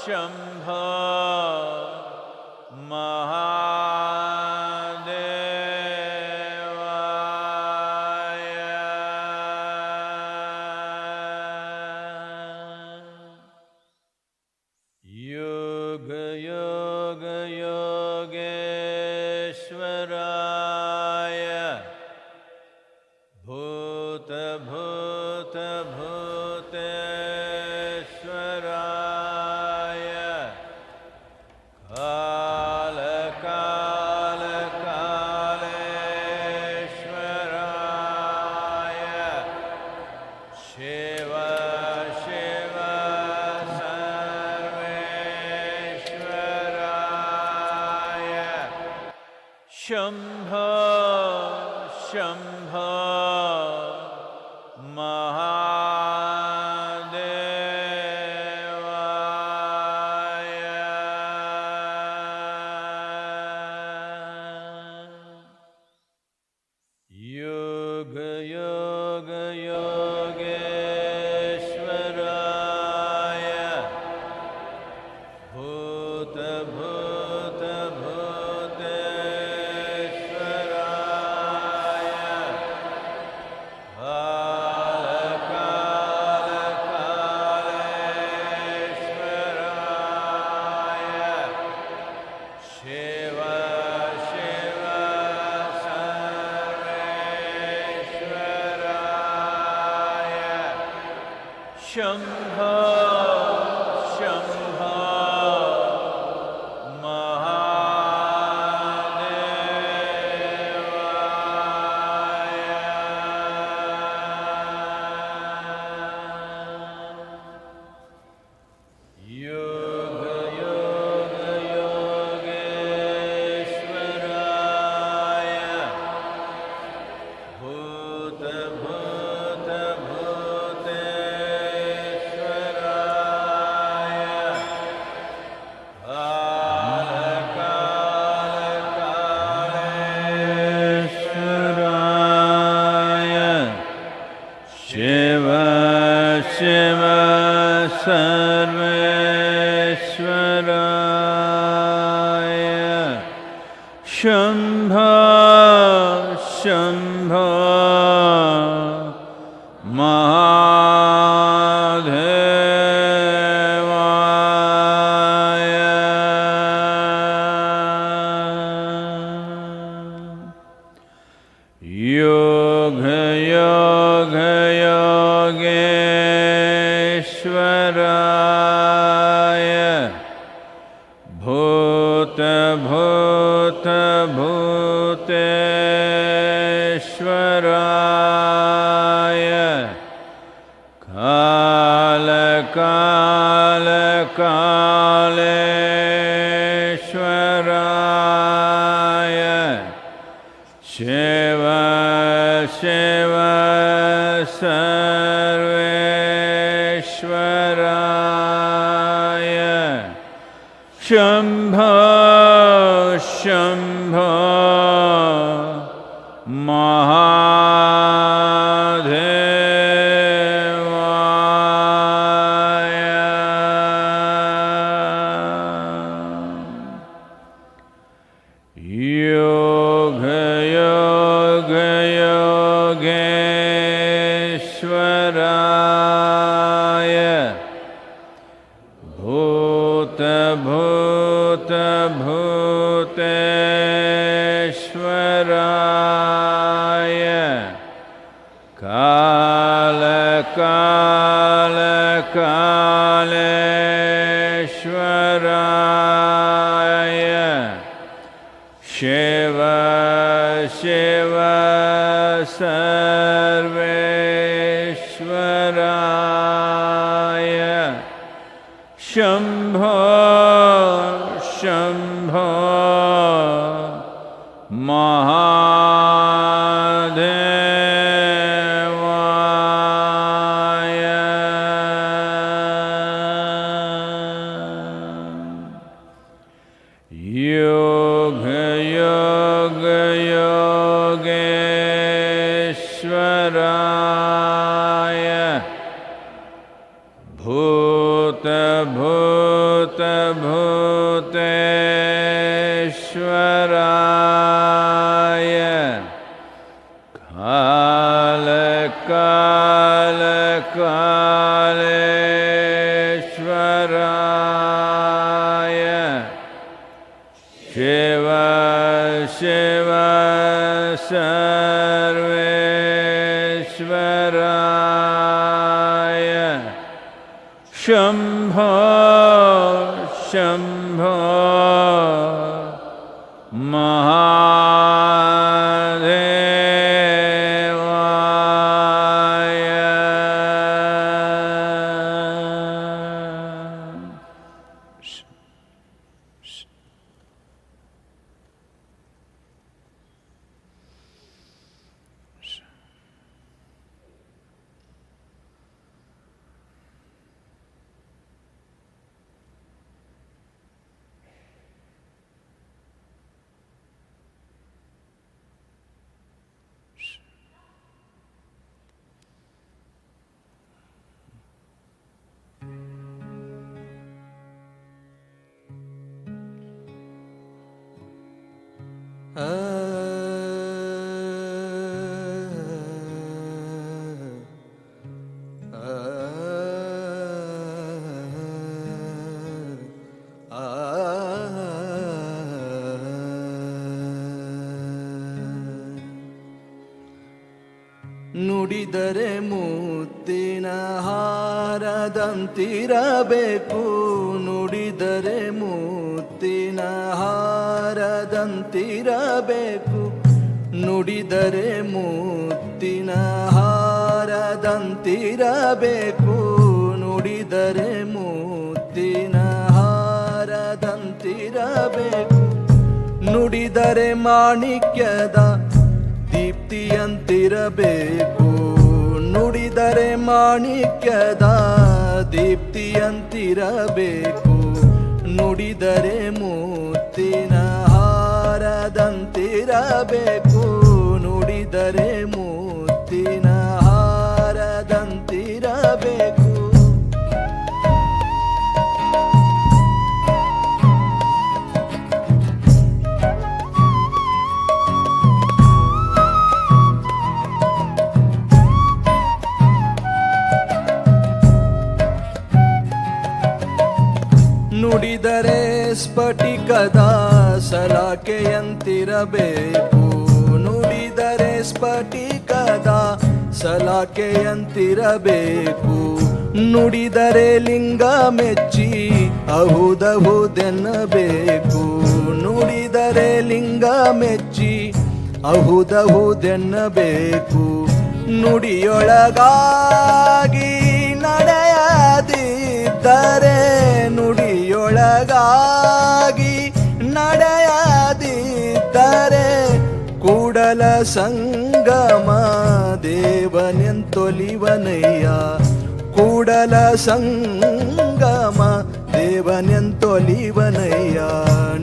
Shambho Bhuta Shambho, Shambho, ನುಡಿದರೆ ಮುತ್ತಿನ ಹಾರದಂತಿರಬೇಕು, ನುಡಿದರೆ ಮುತ್ತಿನ ಹಾರದಂತಿರಬೇಕು, ನುಡಿದರೆ ಮುತ್ತಿನ ಹಾರದಂತಿರಬೇಕು, ನುಡಿದರೆ ಮುತ್ತಿನ ಹಾರದಂತಿರಬೇಕು, ನುಡಿದರೆ ಮಾಣಿಕ್ಯದ ದೀಪ್ತಿಯಂತಿರಬೇಕು, ನುಡಿದರೆ ಮಾಣಿಕ್ಯದ ದೀಪ್ತಿಯಂತಿರಬೇಕು, ನುಡಿದರೆ ಮುತ್ತಿನ ಹಾರದಂತಿರಬೇಕು, ನುಡಿದರೆ ಮುತ್ತಿನ ಹಾರದಂತಿರಬೇಕು. ನುಡಿದರೆ ಸ್ಫಟಿಕದ ಸಲಾಕೆಯಂತಿರಬೇಕು, ನುಡಿದರೆ ಸ್ಫಟಿಕದ ಸಲಾಕೆಯಂತಿರಬೇಕು, ನುಡಿದರೆ ಲಿಂಗ ಮೆಚ್ಚಿ ಅಹುದಹುದೆನ್ನಬೇಕು, ನುಡಿದರೆ ಲಿಂಗ ಮೆಚ್ಚಿ ಅಹುದಹುದೆನ್ನಬೇಕು, ನುಡಿಯೊಳಗಾಗಿ ನಡೆಯದಿದ್ದರೆ, ನುಡಿಯೊಳಗಾಗಿ ನಡೆಯದಿದ್ದರೆ ಕೂಡಲ ಸಂಗಮ ದೇವನೆಂತೊಲಿವನಯ್ಯ, ಕೂಡಲ ಸಂಗಮ ದೇವನೆಂತೊಲಿವನಯ್ಯ,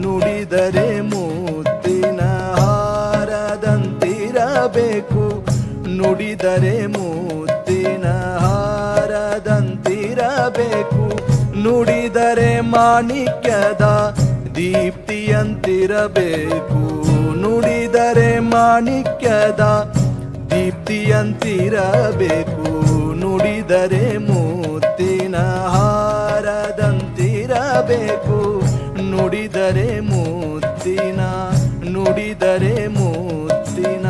ನುಡಿದರೆ ಮುತ್ತಿನ ಹಾರದಂತಿರಬೇಕು, ನುಡಿದರೆ ಮುತ್ತಿನ ಹಾರದಂತಿರಬೇಕು, ನುಡಿದರೆ ಮಾಣಿಕ್ಯದ ದೀಪ್ತಿಯಂತಿರಬೇಕು, ನುಡಿದರೆ ಮಾಣಿಕ್ಯದ ದೀಪ್ತಿಯಂತಿರಬೇಕು, ನುಡಿದರೆ ಮುತ್ತಿನ ಹಾರದಂತಿರಬೇಕು, ನುಡಿದರೆ ಮುತ್ತಿನ, ನುಡಿದರೆ ಮುತ್ತಿನ,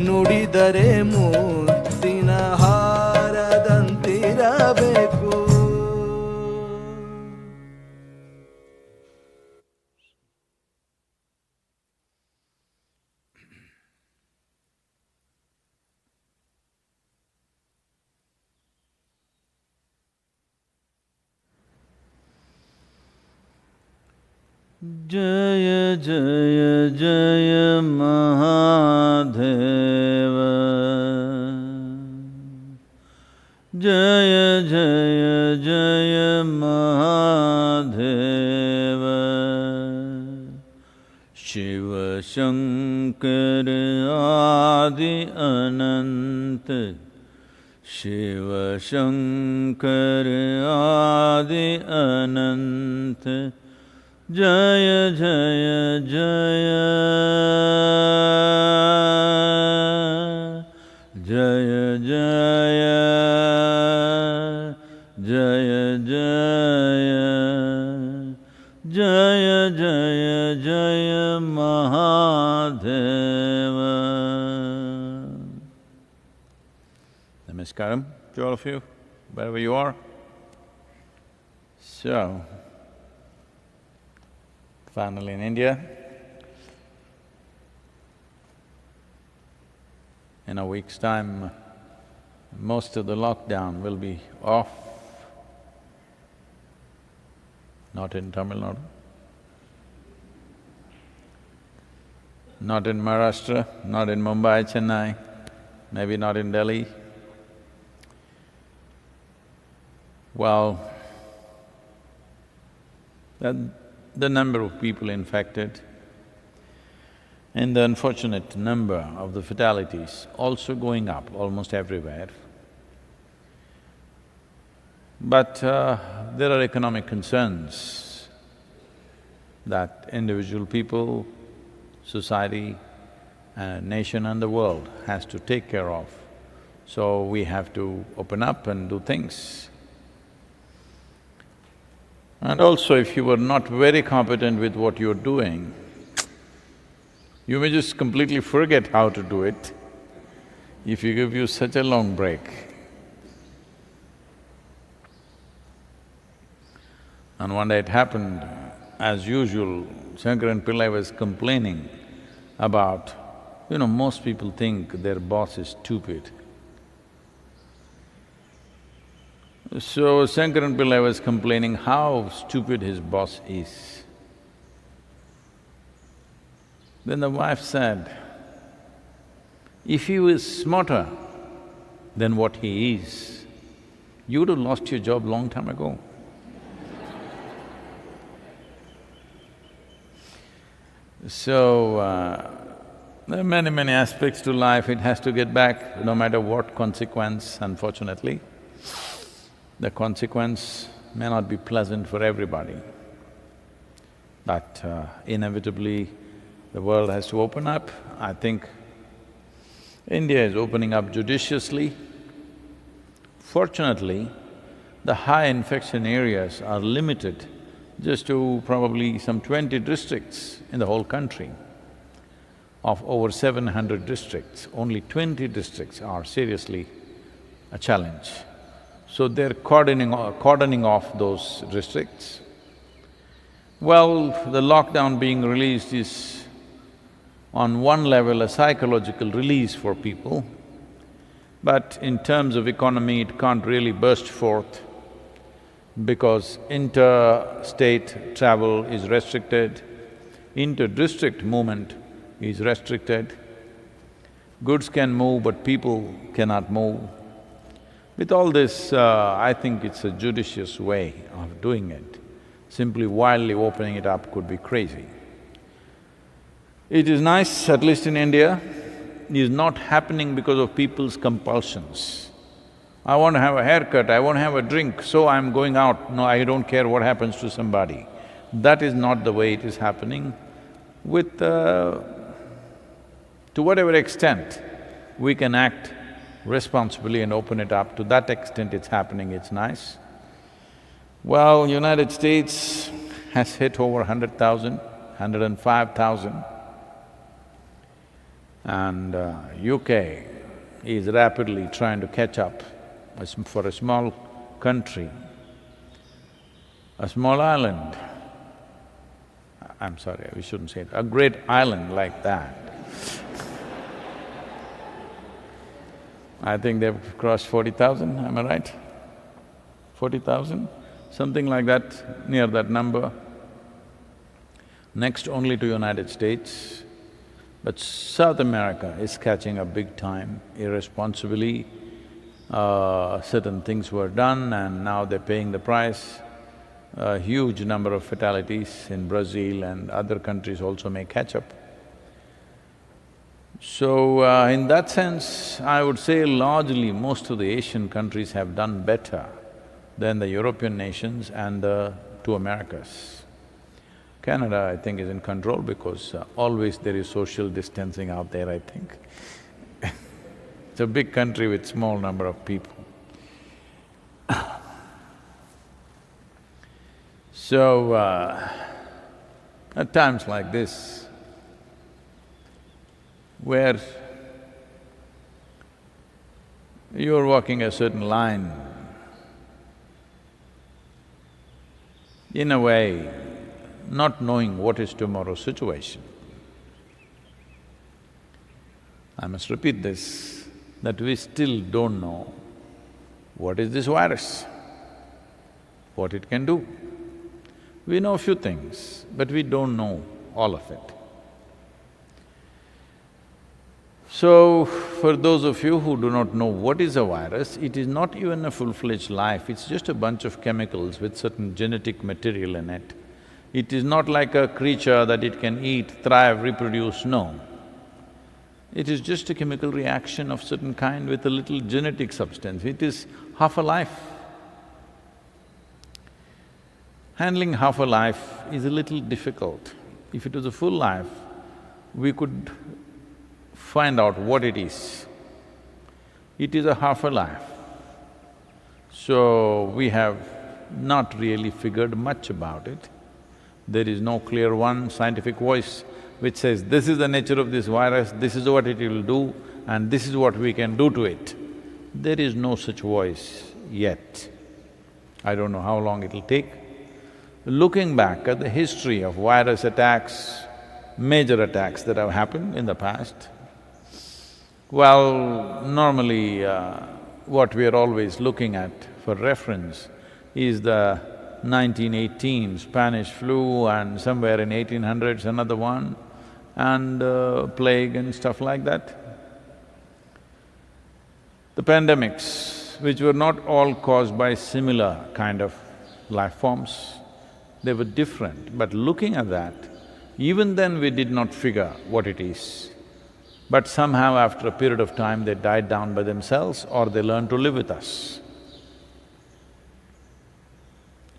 ನುಡಿದರೆ ಮುತ್ತಿನ ಹಾರದಂತಿರಬೇಕು. जय जय जय महादेव, जय जय जय महादेव, शिव शंकर आदि अनंत, शिव शंकर आदि अनंत, जय जय जय जय जय जय जय जय जय जय Mahadev. Namaskaram to all of you, wherever you are. So, finally in India, in a week's time, most of the lockdown will be off. Not in Tamil Nadu, not in Maharashtra, not in Mumbai, Chennai, maybe not in Delhi. Well, the number of people infected and the unfortunate number of the fatalities also going up almost everywhere. But there are economic concerns that individual people, society, nation and the world has to take care of. So we have to open up and do things. And also, if you were not very competent with what you're doing, you may just completely forget how to do it if you give you such a long break. And one day it happened, as usual, Shankaran Pillai was complaining about, most people think their boss is stupid. So Shankaran Pillai was complaining how stupid his boss is. Then the wife said, if he was smarter than what he is, you would have lost your job long time ago. So, there are many aspects to life, it has to get back no matter what consequence, unfortunately. The consequence may not be pleasant for everybody, but inevitably the world has to open up. I think India is opening up judiciously. Fortunately, the high infection areas are limited just to probably some 20 districts in the whole country. Of over 700 districts, only 20 districts are seriously a challenge. So they're cordoning off those districts. Well, the lockdown being released is on one level a psychological release for people, but in terms of economy it can't really burst forth because interstate travel is restricted, inter-district movement is restricted. Goods can move but people cannot move. With all this, I think it's a judicious way of doing it. Simply wildly opening it up could be crazy. It is nice, at least in India, it is not happening because of people's compulsions. I want to have a haircut, I want to have a drink, so I'm going out, no, I don't care what happens to somebody. That is not the way it is happening. To whatever extent we can act responsibly and open it up, to that extent it's happening, it's nice. Well, United States has hit over 100,000, 105,000, and UK is rapidly trying to catch up. For a small country, a small island, I'm sorry, we shouldn't say it, a great island like that, I think they've crossed 40,000, am I right? 40,000? Something like that, near that number. Next only to United States. But South America is catching up big time, irresponsibly. Certain things were done and now they're paying the price. A huge number of fatalities in Brazil and other countries also may catch up. So, in that sense, I would say largely most of the Asian countries have done better than the European nations and the two Americas. Canada, I think, is in control because always there is social distancing out there, I think. It's a big country with small number of people. So, at times like this, where you're walking a certain line, in a way, not knowing what is tomorrow's situation. I must repeat this, that we still don't know what is this virus, what it can do. We know a few things, but we don't know all of it. So, for those of you who do not know what is a virus, it is not even a full-fledged life, it's just a bunch of chemicals with certain genetic material in it. It is not like a creature that it can eat, thrive, reproduce, no. It is just a chemical reaction of certain kind with a little genetic substance. It is half a life. Handling half a life is a little difficult. If it was a full life, we could find out what it is. It is a half a life. So, we have not really figured much about it. There is no clear one scientific voice which says, this is the nature of this virus, this is what it will do, and this is what we can do to it. There is no such voice yet. I don't know how long it'll take. Looking back at the history of virus attacks, major attacks that have happened in the past, well, normally what we are always looking at for reference is the 1918 Spanish flu and somewhere in 1800s another one, and plague and stuff like that. The pandemics, which were not all caused by similar kind of life forms, they were different, but looking at that, even then we did not figure what it is. But somehow after a period of time they died down by themselves or they learned to live with us.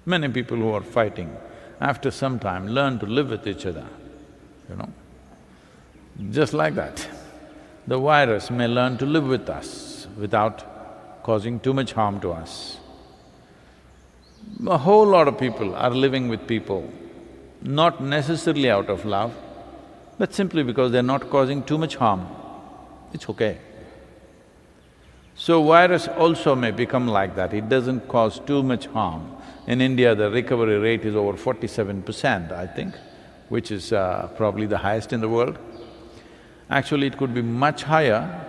Many people who are fighting, after some time learn to live with each other, you know. Just like that, the virus may learn to live with us without causing too much harm to us. A whole lot of people are living with people, not necessarily out of love, but simply because they're not causing too much harm. It's okay. So virus also may become like that, it doesn't cause too much harm. In India, the recovery rate is over 47%, I think, which is probably the highest in the world. Actually, it could be much higher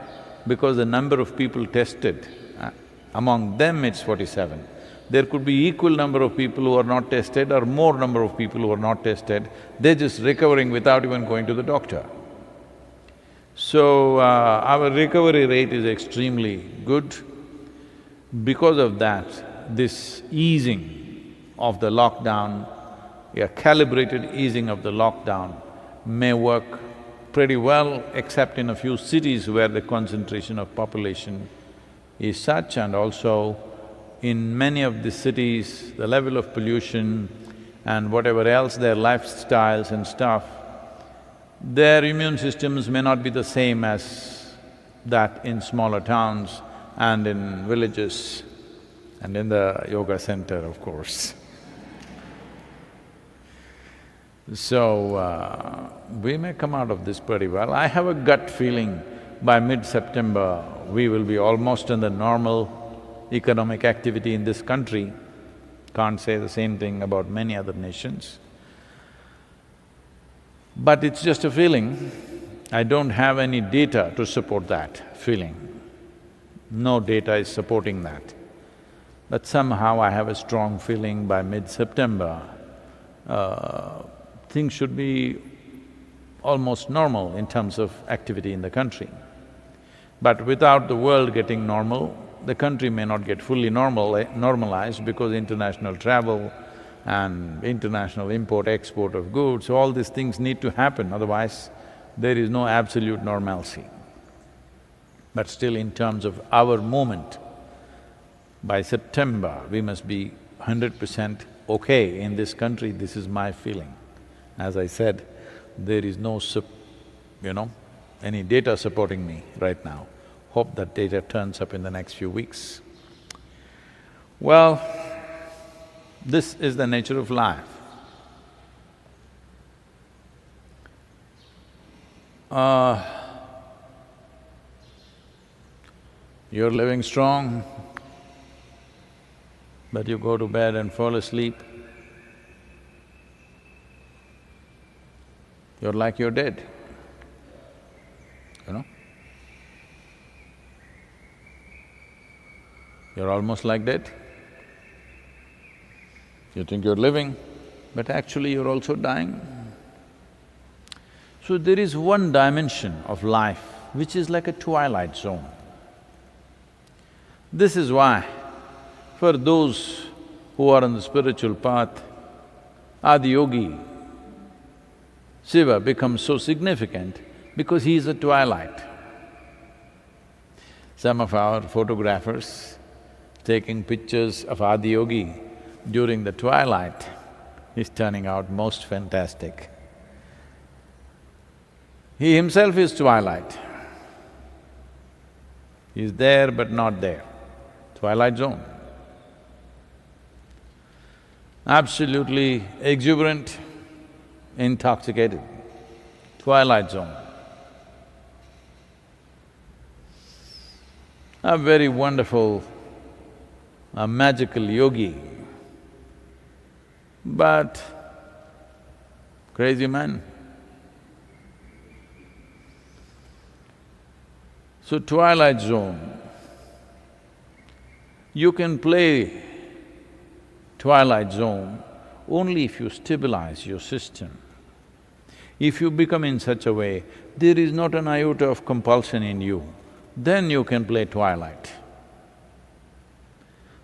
because the number of people tested, among them it's 47. There could be equal number of people who are not tested or more number of people who are not tested, they're just recovering without even going to the doctor. So, our recovery rate is extremely good. Because of that, this easing of the lockdown, a calibrated easing of the lockdown may work pretty well, except in a few cities where the concentration of population is such, and also in many of the cities, the level of pollution and whatever else, their lifestyles and stuff, their immune systems may not be the same as that in smaller towns and in villages and in the yoga center, of course. So, we may come out of this pretty well. I have a gut feeling by mid-September, we will be almost in the normal economic activity in this country. Can't say the same thing about many other nations. But it's just a feeling. I don't have any data to support that feeling. No data is supporting that. But somehow I have a strong feeling by mid-September, things should be almost normal in terms of activity in the country. But without the world getting normal, the country may not get fully normalized because international travel and international import-export of goods, all these things need to happen, otherwise there is no absolute normalcy. But still, in terms of our movement, by September we must be 100% okay in this country, this is my feeling. As I said, there is no any data supporting me right now. Hope that data turns up in the next few weeks. Well, this is the nature of life. You're living strong, but you go to bed and fall asleep. you're like you're dead, you know? You're almost like dead. You think you're living, but actually you're also dying. So there is one dimension of life which is like a twilight zone. This is why, for those who are on the spiritual path, Adiyogi, Shiva becomes so significant because he is a twilight. Some of our photographers taking pictures of Adiyogi during the twilight is turning out most fantastic. He himself is twilight. He is there but not there, twilight zone. Absolutely exuberant, intoxicated, twilight zone. A very wonderful, a magical yogi, but crazy man. So twilight zone, you can play twilight zone only if you stabilize your system. If you become in such a way, there is not an iota of compulsion in you, then you can play twilight.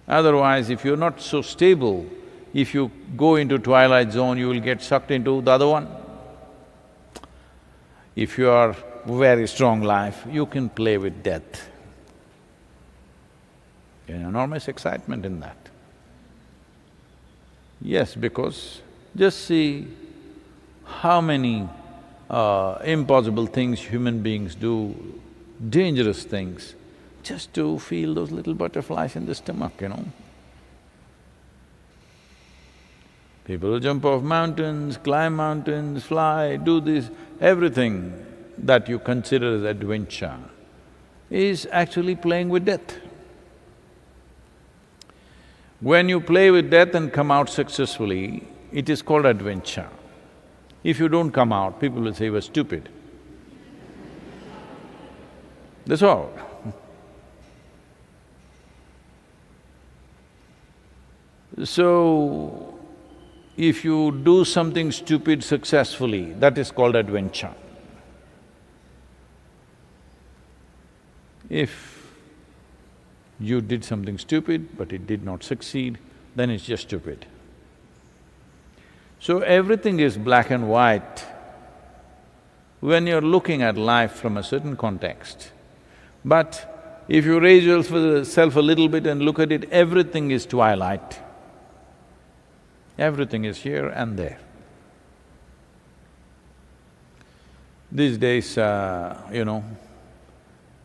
Otherwise, if you're not so stable, if you go into twilight zone, you will get sucked into the other one. If you are very strong life, you can play with death. There's enormous excitement in that. Yes, because just see how many impossible things human beings do, dangerous things, just to feel those little butterflies in the stomach, you know. People jump off mountains, climb mountains, fly, do this, everything that you consider as adventure is actually playing with death. When you play with death and come out successfully, it is called adventure. If you don't come out, people will say you were stupid. That's all. So, if you do something stupid successfully, that is called adventure. If you did something stupid but it did not succeed, then it's just stupid. So everything is black and white when you're looking at life from a certain context. But if you raise yourself a little bit and look at it, everything is twilight. Everything is here and there. These days, you know,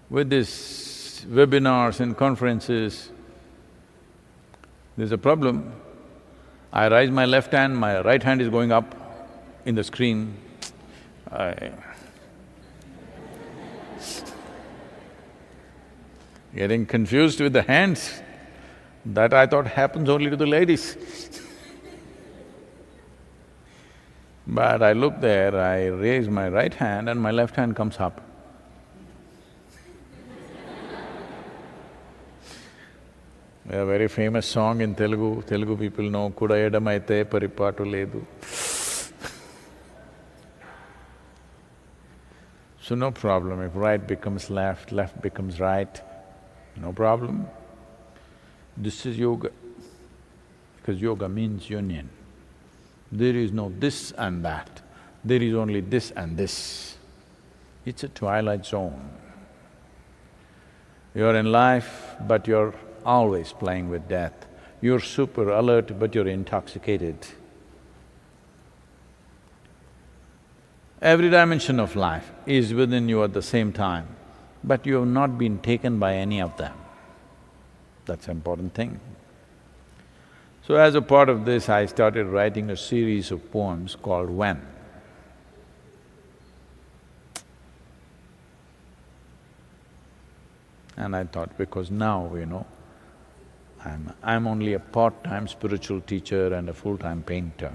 with these webinars and conferences, there's a problem. I raise my left hand, my right hand is going up in the screen. Getting confused with the hands, that I thought happens only to the ladies. But I look there, I raise my right hand and my left hand comes up. A very famous song in Telugu people know, Kuda edamaite paripatu ledu. So no problem, if right becomes left, left becomes right, no problem. This is yoga, because yoga means union. There is no this and that, there is only this and this. It's a twilight zone. You're in life, but you're always playing with death. You're super alert, but you're intoxicated. Every dimension of life is within you at the same time, but you have not been taken by any of them. That's an important thing. So as a part of this, I started writing a series of poems called When. And I thought, because now, you know, I'm only a part-time spiritual teacher and a full-time painter.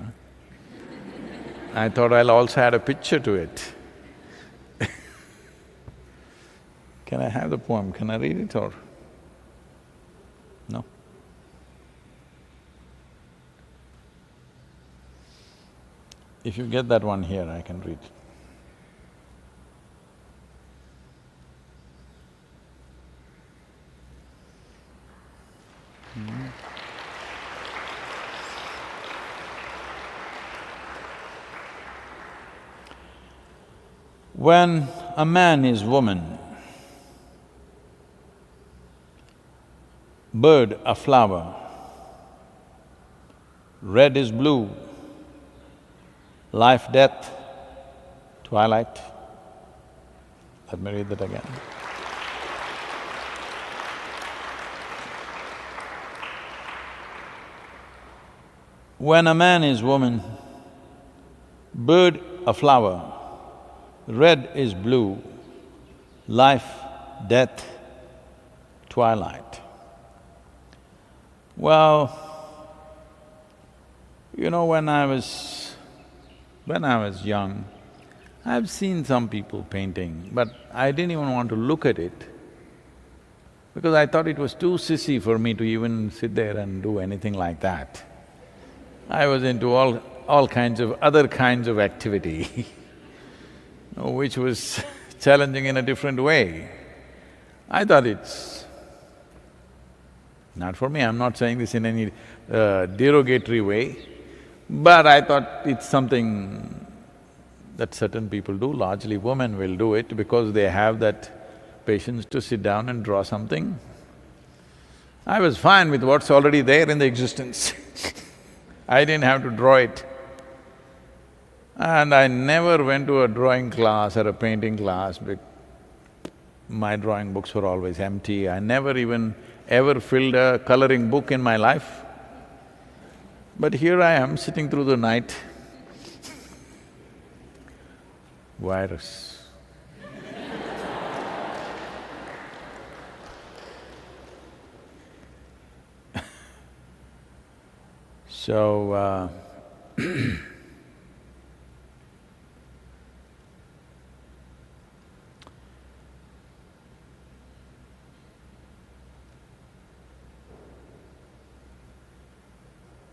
I thought I'll also add a picture to it. Can I have the poem? Can I read it or… no? If you get that one here, I can read. When a man is woman, bird a flower, red is blue, life, death, twilight. Let me read that again. When a man is woman, bird a flower, red is blue, life, death, twilight. Well, you know, when I was young, I've seen some people painting, but I didn't even want to look at it because I thought it was too sissy for me to even sit there and do anything like that. I was into all kinds of other kinds of activity which was challenging in a different way. I thought it's not for me, I'm not saying this in any derogatory way, but I thought it's something that certain people do, largely women will do it because they have that patience to sit down and draw something. I was fine with what's already there in the existence I didn't have to draw it. And I never went to a drawing class or a painting class my drawing books were always empty. I never even ever filled a coloring book in my life. But here I am sitting through the night, virus. So,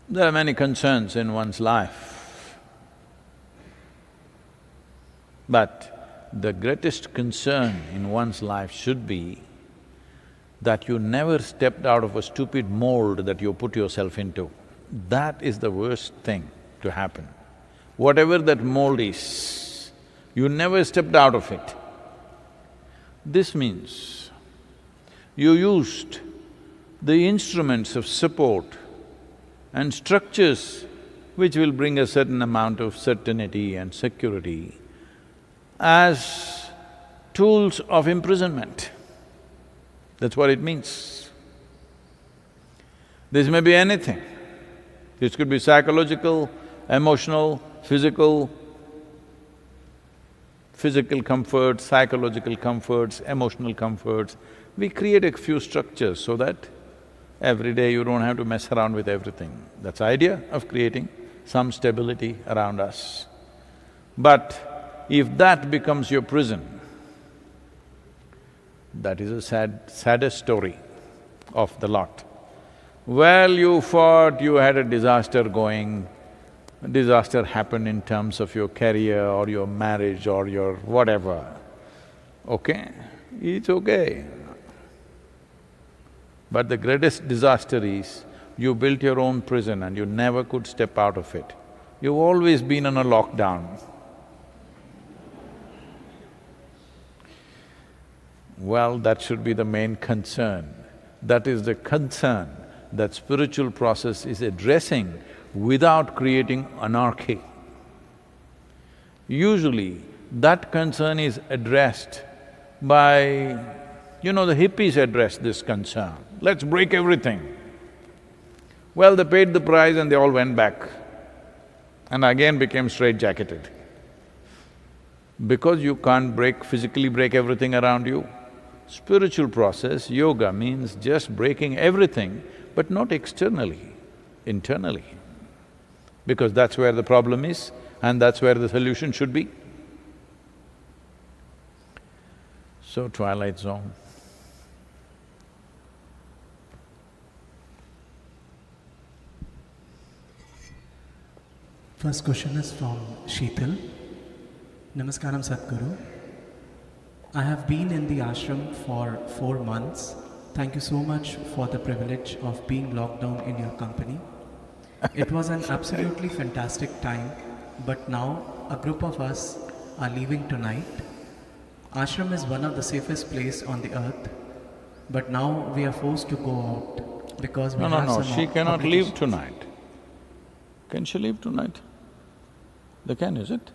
there are many concerns in one's life, but the greatest concern in one's life should be that you never stepped out of a stupid mold that you put yourself into. That is the worst thing to happen. Whatever that mold is, you never stepped out of it. This means you used the instruments of support and structures which will bring a certain amount of certainty and security as tools of imprisonment. That's what it means. This may be anything. This could be psychological, emotional, physical comforts, psychological comforts, emotional comforts. We create a few structures so that every day you don't have to mess around with everything. That's the idea of creating some stability around us. But if that becomes your prison, that is a saddest story of the lot. Well, you fought, you had a disaster going, disaster happened in terms of your career or your marriage or your whatever, okay? It's okay. But the greatest disaster is, you built your own prison and you never could step out of it. You've always been on a lockdown. Well, that should be the main concern. That is the concern that spiritual process is addressing without creating anarchy. Usually, that concern is addressed by… the hippies addressed this concern, let's break everything. Well, they paid the price and they all went back and again became straitjacketed. Because you can't physically break everything around you, spiritual process, yoga means just breaking everything, but not externally, internally. Because that's where the problem is. and that's where the solution should be. So, twilight zone. First question is from Sheetal. Namaskaram Sadhguru. I have been in the ashram for 4 months. Thank you so much for the privilege of being locked down in your company. It was an absolutely fantastic time, but now a group of us are leaving tonight. Ashram is one of the safest place on the earth, but now we are forced to go out because we have some She cannot leave obligations. tonight. Can she leave tonight? They can, is it?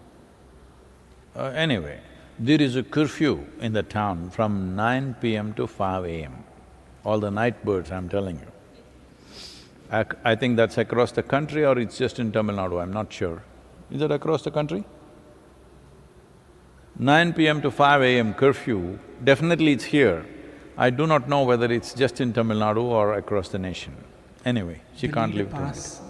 Anyway, there is a curfew in the town from 9 p.m. to 5 a.m. All the night birds, I'm telling you. I think that's across the country or it's just in Tamil Nadu, I'm not sure. Is it across the country? 9 p.m. to 5 a.m. curfew, definitely it's here. I do not know whether it's just in Tamil Nadu or across the nation. Anyway, she We can't need a leave tonight. pass.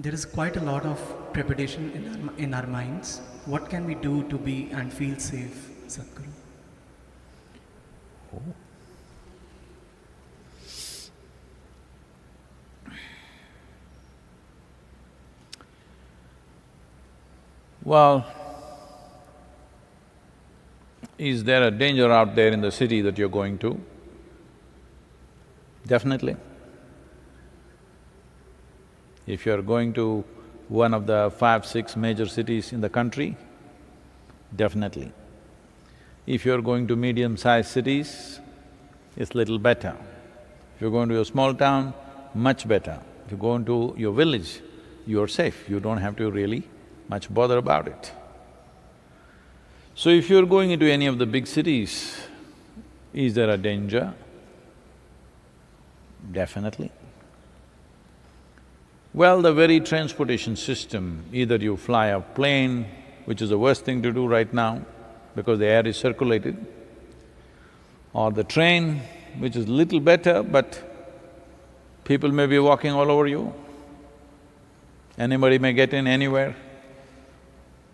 There is quite a lot of trepidation in our minds. What can we do to be and feel safe, Sadhguru? Well, is there a danger out there in the city that you're going to? Definitely. If you're going to one of the 5, 6 major cities in the country, definitely. If you're going to medium-sized cities, it's little better. If you're going to a small town, much better. If you go into your village, you're safe, you don't have to really much bother about it. So if you're going into any of the big cities, is there a danger? Definitely. Well, the very transportation system, either you fly a plane, which is the worst thing to do right now because the air is circulated, or the train, which is little better, but people may be walking all over you. Anybody may get in anywhere.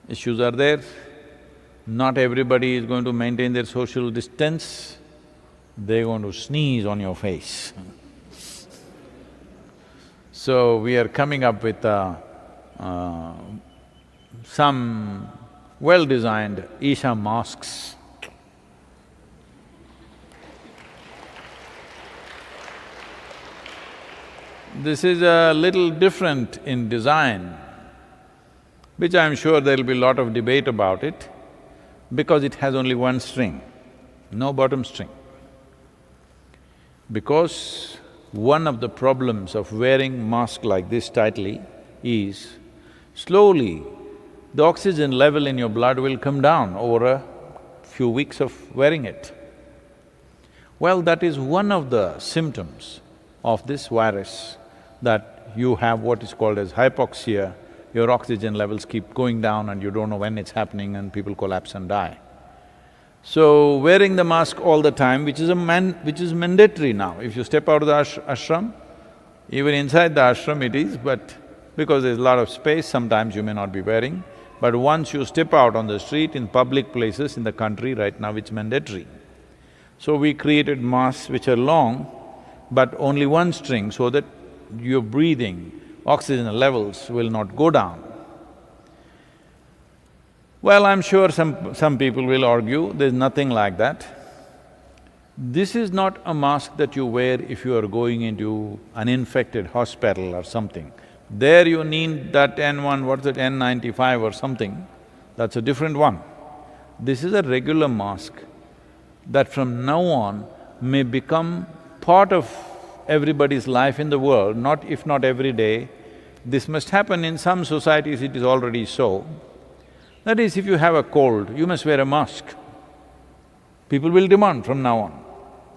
Issues are there. Not everybody is going to maintain their social distance. They're going to sneeze on your face. So we are coming up with some well-designed Isha masks. This is a little different in design, which I'm sure there'll be a lot of debate about it, because it has only one string, no bottom string. Because one of the problems of wearing mask like this tightly is, slowly the oxygen level in your blood will come down over a few weeks of wearing it. Well, that is one of the symptoms of this virus, that you have what is called as hypoxia, your oxygen levels keep going down and you don't know when it's happening and people collapse and die. So, wearing the mask all the time, which is mandatory now. If you step out of the ashram, even inside the ashram it is, but because there's a lot of space, sometimes you may not be wearing. But once you step out on the street, in public places in the country, right now it's mandatory. So we created masks which are long, but only one string, so that your breathing, oxygen levels will not go down. Well, I'm sure some people will argue, there's nothing like that. This is not a mask that you wear if you are going into an infected hospital or something. There you need that N1, what's it, N95 or something, that's a different one. This is a regular mask that from now on may become part of everybody's life in the world, if not every day. This must happen in some societies, it is already so. That is, if you have a cold, you must wear a mask. People will demand from now on,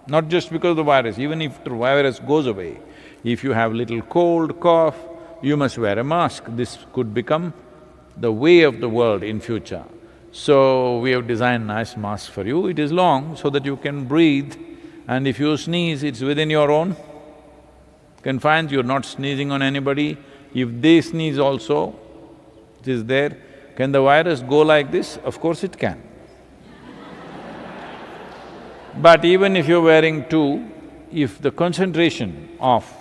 not just because of the virus, even if the virus goes away. If you have little cold, cough, you must wear a mask. This could become the way of the world in future. So, we have designed nice masks for you. It is long so that you can breathe, and if you sneeze, it's within your own confines, you're not sneezing on anybody. If they sneeze also, it is there. Can the virus go like this? Of course it can. But even if you're wearing two, if the concentration of…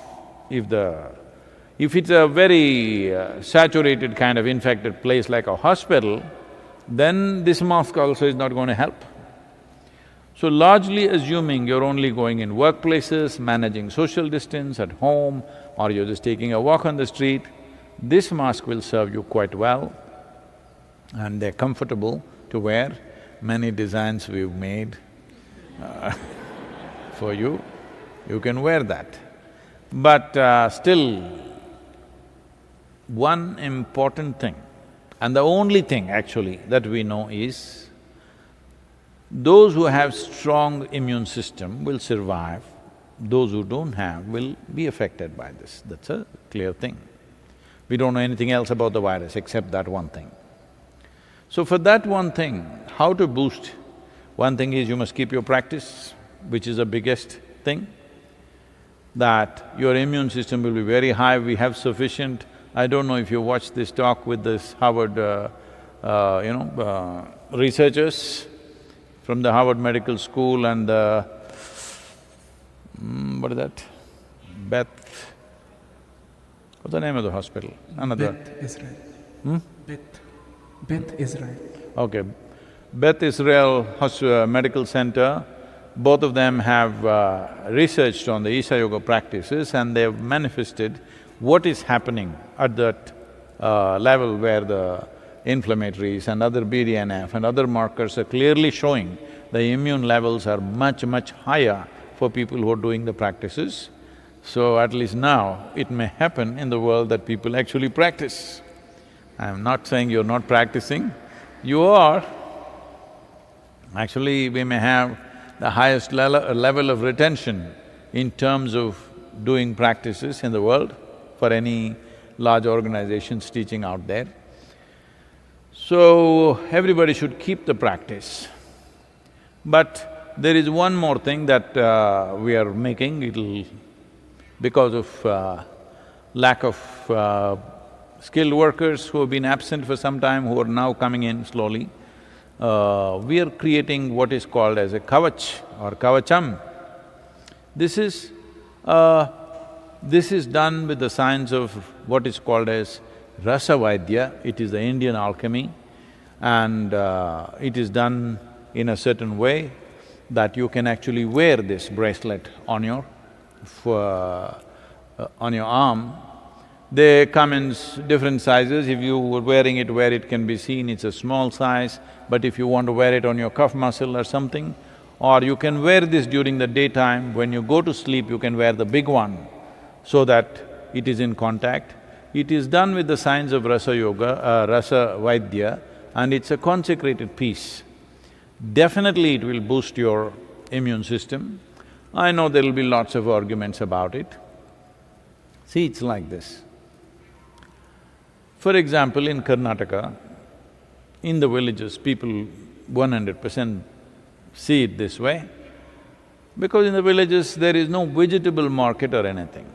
if it's a very saturated kind of infected place like a hospital, then this mask also is not going to help. So largely assuming you're only going in workplaces, managing social distance at home, or you're just taking a walk on the street, this mask will serve you quite well and they're comfortable to wear. Many designs we've made for you, you can wear that. But still, one important thing, and the only thing actually that we know is, those who have strong immune system will survive, those who don't have will be affected by this, that's a clear thing. We don't know anything else about the virus except that one thing. So for that one thing, how to boost? One thing is you must keep your practice, which is the biggest thing, that your immune system will be very high, we have sufficient… I don't know if you watched this talk with this Harvard, researchers from the Harvard Medical School and what is that? What's the name of the hospital? Another… Beth Israel. Beth Israel. Okay. Beth Israel Medical Center, both of them have researched on the Isha Yoga practices and they have manifested what is happening at that level where the inflammatories and other BDNF and other markers are clearly showing the immune levels are much, much higher for people who are doing the practices. So at least now, it may happen in the world that people actually practice. I'm not saying you're not practicing, you are. Actually, we may have the highest level of retention in terms of doing practices in the world for any large organizations teaching out there. So, everybody should keep the practice. But there is one more thing that we are making, it'll… because of lack of skilled workers who have been absent for some time, who are now coming in slowly, we are creating what is called as a kavach or kavacham. This is done with the science of what is called as rasa vaidya. It is the Indian alchemy and it is done in a certain way that you can actually wear this bracelet on your arm. They come in different sizes. If you were wearing it where it can be seen, it's a small size, but if you want to wear it on your cuff muscle or something, or you can wear this during the daytime, when you go to sleep you can wear the big one so that it is in contact. It is done with the science of rasa yoga, rasa vaidya, and it's a consecrated piece. Definitely it will boost your immune system. I know there'll be lots of arguments about it. See, it's like this. For example, in Karnataka, in the villages, people 100% see it this way, because in the villages there is no vegetable market or anything.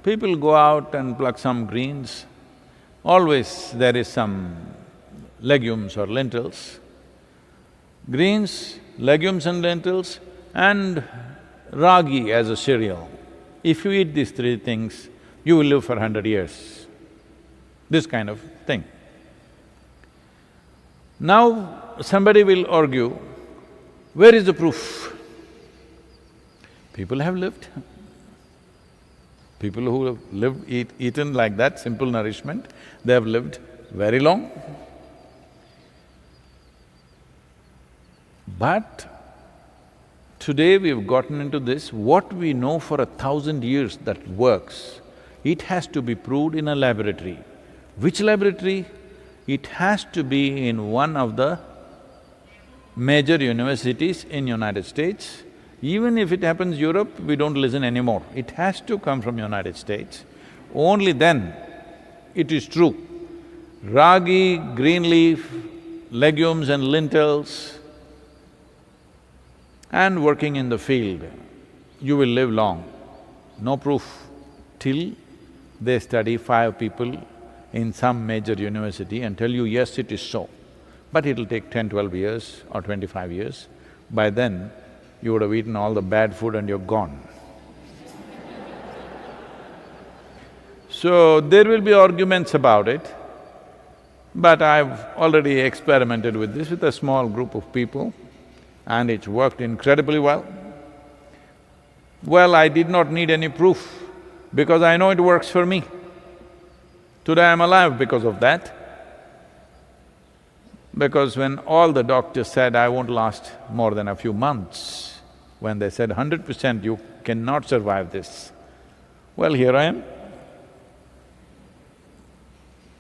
People go out and pluck some greens, always there is some legumes or lentils. Greens, legumes and lentils, and ragi as a cereal. If you eat these three things, you will live for 100 years. This kind of thing. Now, somebody will argue, where is the proof? People have lived. People who have lived, eaten like that, simple nourishment, they have lived very long. But today we've gotten into this, what we know for 1,000 years that works, it has to be proved in a laboratory. Which laboratory? It has to be in one of the major universities in United States. Even if it happens Europe, we don't listen anymore. It has to come from United States. Only then it is true. Ragi, green leaf, legumes and lentils, and working in the field, you will live long. No proof till They study 5 people in some major university and tell you, yes, it is so. But it'll take 10, 12 years or 25 years. By then, you would have eaten all the bad food and you're gone. So, there will be arguments about it, but I've already experimented with this with a small group of people and it's worked incredibly well. Well, I did not need any proof because I know it works for me. Today I'm alive because of that. Because when all the doctors said I won't last more than a few months, when they said 100% you cannot survive this, well, here I am.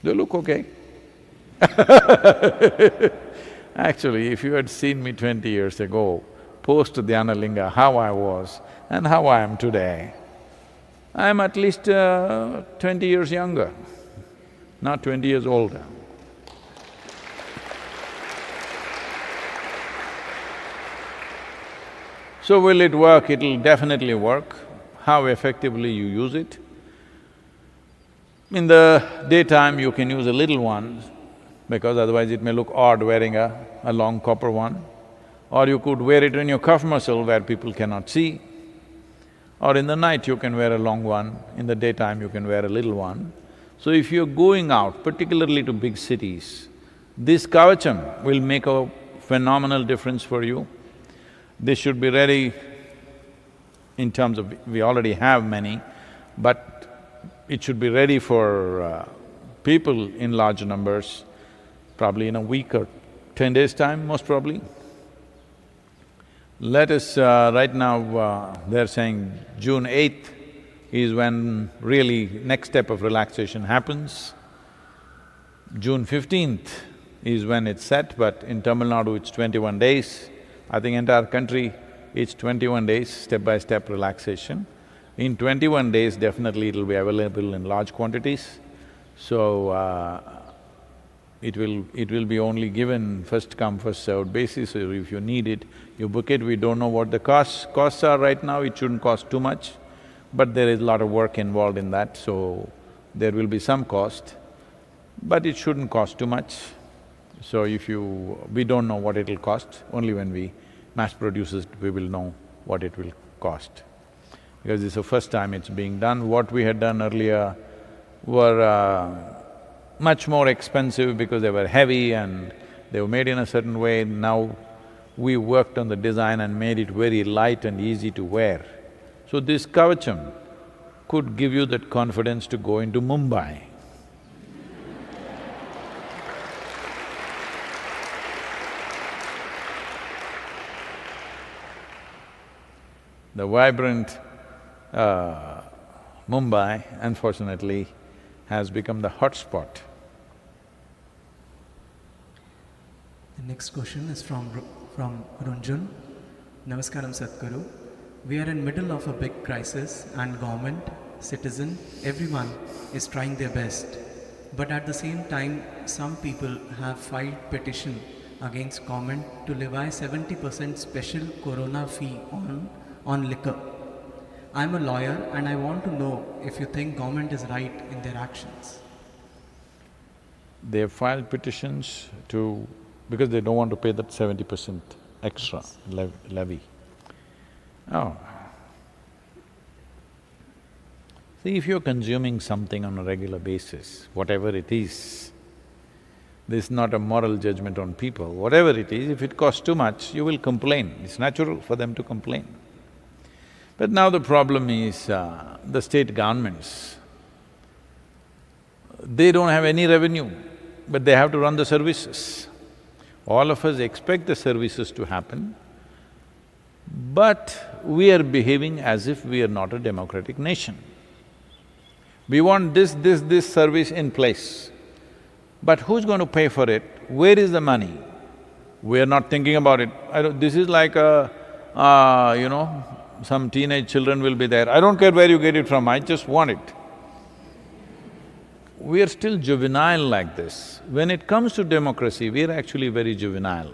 They look okay. Actually, if you had seen me 20 years ago, post-Dhyanalinga, how I was and how I am today, I am at least 20 years younger, not 20 years older. So will it work? It'll definitely work. How effectively you use it? In the daytime, you can use a little one, because otherwise it may look odd wearing a long copper one. Or you could wear it in your cuff muscle where people cannot see. Or in the night you can wear a long one, in the daytime you can wear a little one. So if you're going out, particularly to big cities, this kavacham will make a phenomenal difference for you. This should be ready in terms of… we already have many, but it should be ready for people in large numbers, probably in a week or 10 days' time, most probably. Let us… right now, they're saying June 8th is when really next step of relaxation happens. June 15th is when it's set, but in Tamil Nadu it's 21 days. I think entire country, it's 21 days, step-by-step relaxation. In 21 days, definitely it'll be available in large quantities. So, it will be only given first come, first served basis, so if you need it, you book it. We don't know what the costs are right now, it shouldn't cost too much, but there is a lot of work involved in that, so there will be some cost, but it shouldn't cost too much. So we don't know what it'll cost, only when we mass produce it, we will know what it will cost. Because this is the first time it's being done. What we had done earlier were much more expensive because they were heavy and they were made in a certain way. Now we worked on the design and made it very light and easy to wear. So this kavacham could give you that confidence to go into Mumbai. The vibrant Mumbai, unfortunately, has become the hotspot. The next question is from Runjun. Namaskaram, Sadhguru. We are in middle of a big crisis and government, citizen, everyone is trying their best. But at the same time, some people have filed petition against government to levy 70% special corona fee on liquor. I'm a lawyer and I want to know if you think government is right in their actions. They have filed petitions because they don't want to pay that 70% extra levy. Oh. See, if you're consuming something on a regular basis, whatever it is, this is not a moral judgment on people. Whatever it is, if it costs too much, you will complain. It's natural for them to complain. But now the problem is, the state governments, they don't have any revenue, but they have to run the services. All of us expect the services to happen, but we are behaving as if we are not a democratic nation. We want this service in place, but who's going to pay for it? Where is the money? We are not thinking about it. This is like some teenage children will be there, I don't care where you get it from, I just want it. We are still juvenile like this. When it comes to democracy, we are actually very juvenile.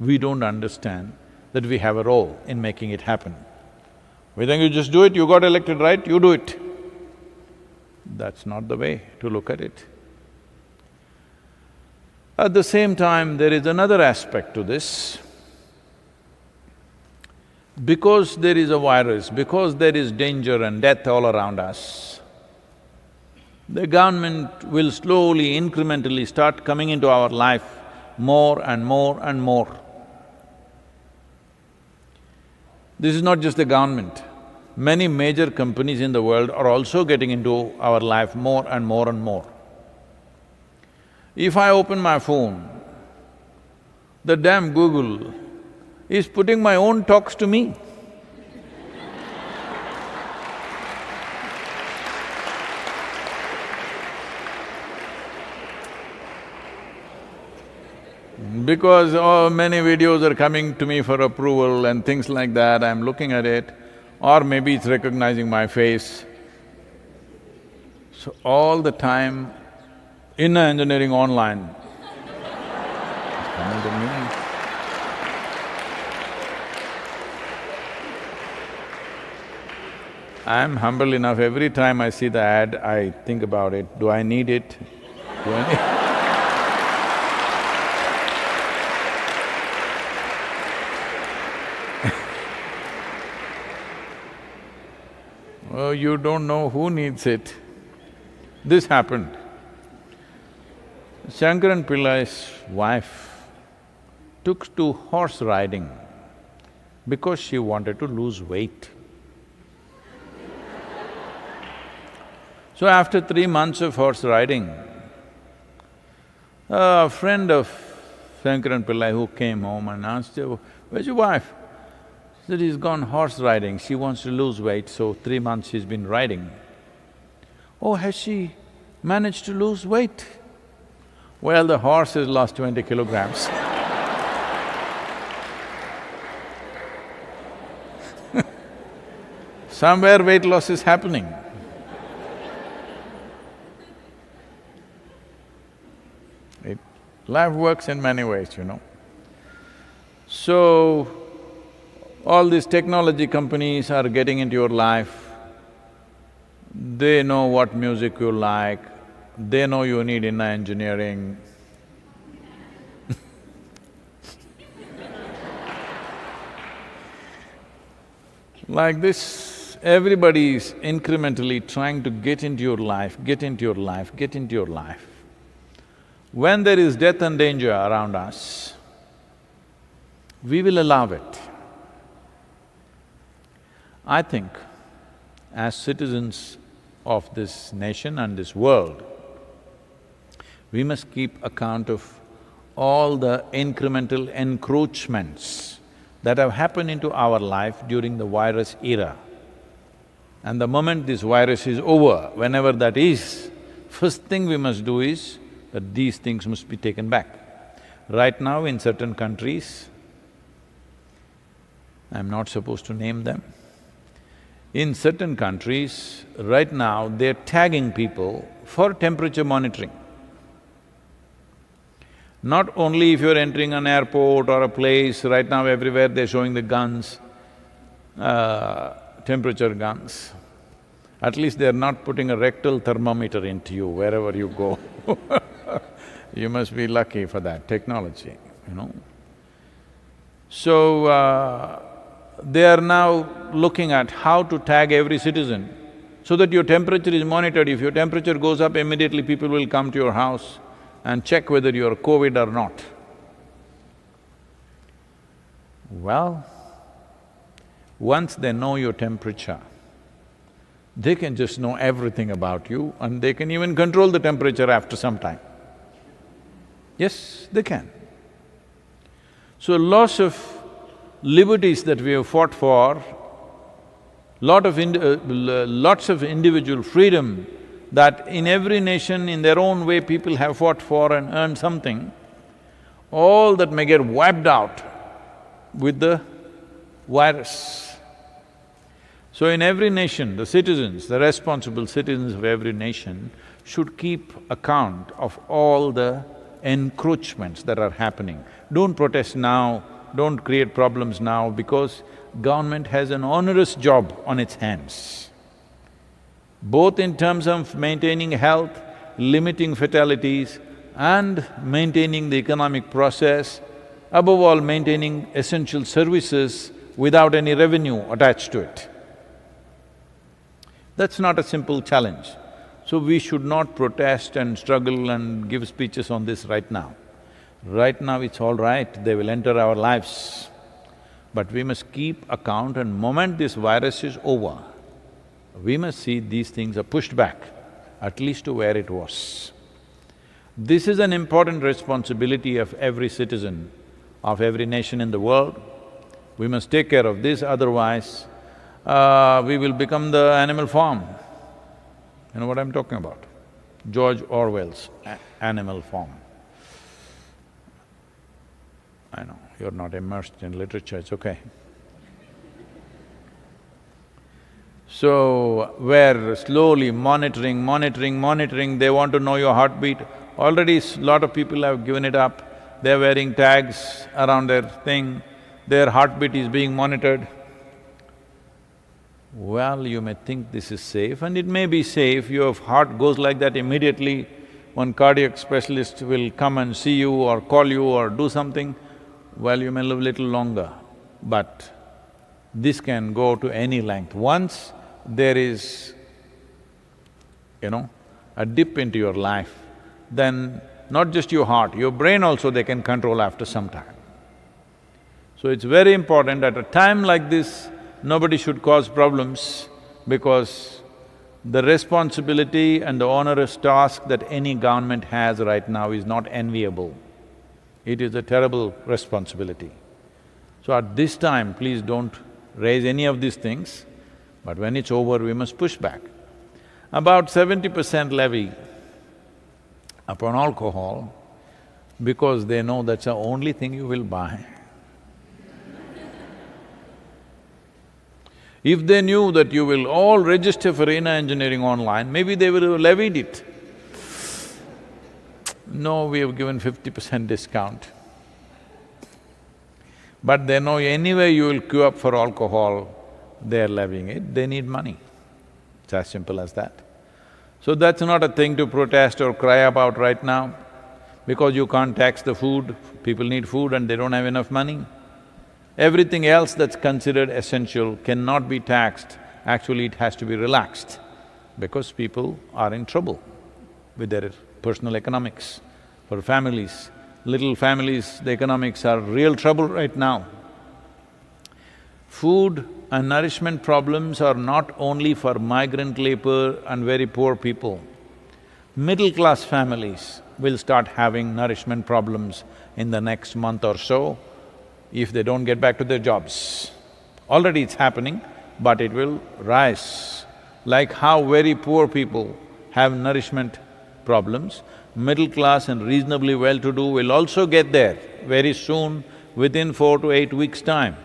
We don't understand that we have a role in making it happen. We think you just do it, you got elected, right? You do it. That's not the way to look at it. At the same time, there is another aspect to this. Because there is a virus, because there is danger and death all around us, the government will slowly, incrementally start coming into our life more and more and more. This is not just the government. Many major companies in the world are also getting into our life more and more and more. If I open my phone, the damn Google is putting my own talks to me. Because many videos are coming to me for approval and things like that, I'm looking at it, or maybe it's recognizing my face. So all the time, inner engineering online is coming to me. I'm humble enough, every time I see the ad, I think about it, do I need it? Do I need Oh, you don't know who needs it. This happened. Shankaran Pillai's wife took to horse riding because she wanted to lose weight. So after 3 months of horse riding, a friend of Shankaran Pillai who came home and asked her, "Where's your wife?" She said, "He's gone horse riding, she wants to lose weight, so 3 months she's been riding." "Oh, has she managed to lose weight?" "Well, the horse has lost 20 kilograms." Somewhere weight loss is happening. Life works in many ways, you know. So, all these technology companies are getting into your life. They know what music you like, they know you need inner engineering. Like this, everybody is incrementally trying to get into your life, get into your life, get into your life. When there is death and danger around us, we will allow it. I think, as citizens of this nation and this world, we must keep account of all the incremental encroachments that have happened into our life during the virus era. And the moment this virus is over, whenever that is, first thing we must do is that these things must be taken back. Right now in certain countries, I'm not supposed to name them, in certain countries, right now they're tagging people for temperature monitoring. Not only if you're entering an airport or a place, right now everywhere they're showing the guns, temperature guns. At least they're not putting a rectal thermometer into you wherever you go. You must be lucky for that technology, you know. So, they are now looking at how to tag every citizen so that your temperature is monitored. If your temperature goes up, immediately people will come to your house and check whether you're COVID or not. Well, once they know your temperature, they can just know everything about you and they can even control the temperature after some time. Yes, they can. So lots of liberties that we have fought for, lots of individual freedom that in every nation, in their own way, people have fought for and earned something, all that may get wiped out with the virus. So in every nation, the citizens, the responsible citizens of every nation should keep account of all the encroachments that are happening. Don't protest now, don't create problems now because government has an onerous job on its hands. both in terms of maintaining health, limiting fatalities, and maintaining the economic process, above all maintaining essential services without any revenue attached to it. That's not a simple challenge. So we should not protest and struggle and give speeches on this right now. Right now it's all right, they will enter our lives. But we must keep account, and moment this virus is over, we must see these things are pushed back, at least to where it was. This is an important responsibility of every citizen, of every nation in the world. We must take care of this, otherwise we will become the animal farm. You know what I'm talking about? George Orwell's Animal Farm. I know, you're not immersed in literature, it's okay. So, where slowly monitoring, they want to know your heartbeat. Already lot of people have given it up, they're wearing tags around their thing, their heartbeat is being monitored. Well, you may think this is safe, and it may be safe, your heart goes like that immediately, one cardiac specialist will come and see you or call you or do something, well, you may live little longer, but this can go to any length. Once there is, a dip into your life, then not just your heart, your brain also they can control after some time. So it's very important at a time like this, nobody should cause problems, because the responsibility and the onerous task that any government has right now is not enviable. It is a terrible responsibility. So at this time, please don't raise any of these things, but when it's over, we must push back. About 70% levy upon alcohol, because they know that's the only thing you will buy. If they knew that you will all register for inner engineering online, maybe they would have levied it. No, we have given 50% discount. But they know anyway you will queue up for alcohol, they are levying it, they need money. It's as simple as that. So that's not a thing to protest or cry about right now, because you can't tax the food, people need food and they don't have enough money. Everything else that's considered essential cannot be taxed, actually it has to be relaxed, because people are in trouble with their personal economics. For families, little families, the economics are real trouble right now. Food and nourishment problems are not only for migrant labor and very poor people. Middle-class families will start having nourishment problems in the next month or so if they don't get back to their jobs. Already it's happening, but it will rise. Like how very poor people have nourishment problems, middle class and reasonably well-to-do will also get there very soon, within 4 to 8 weeks' time.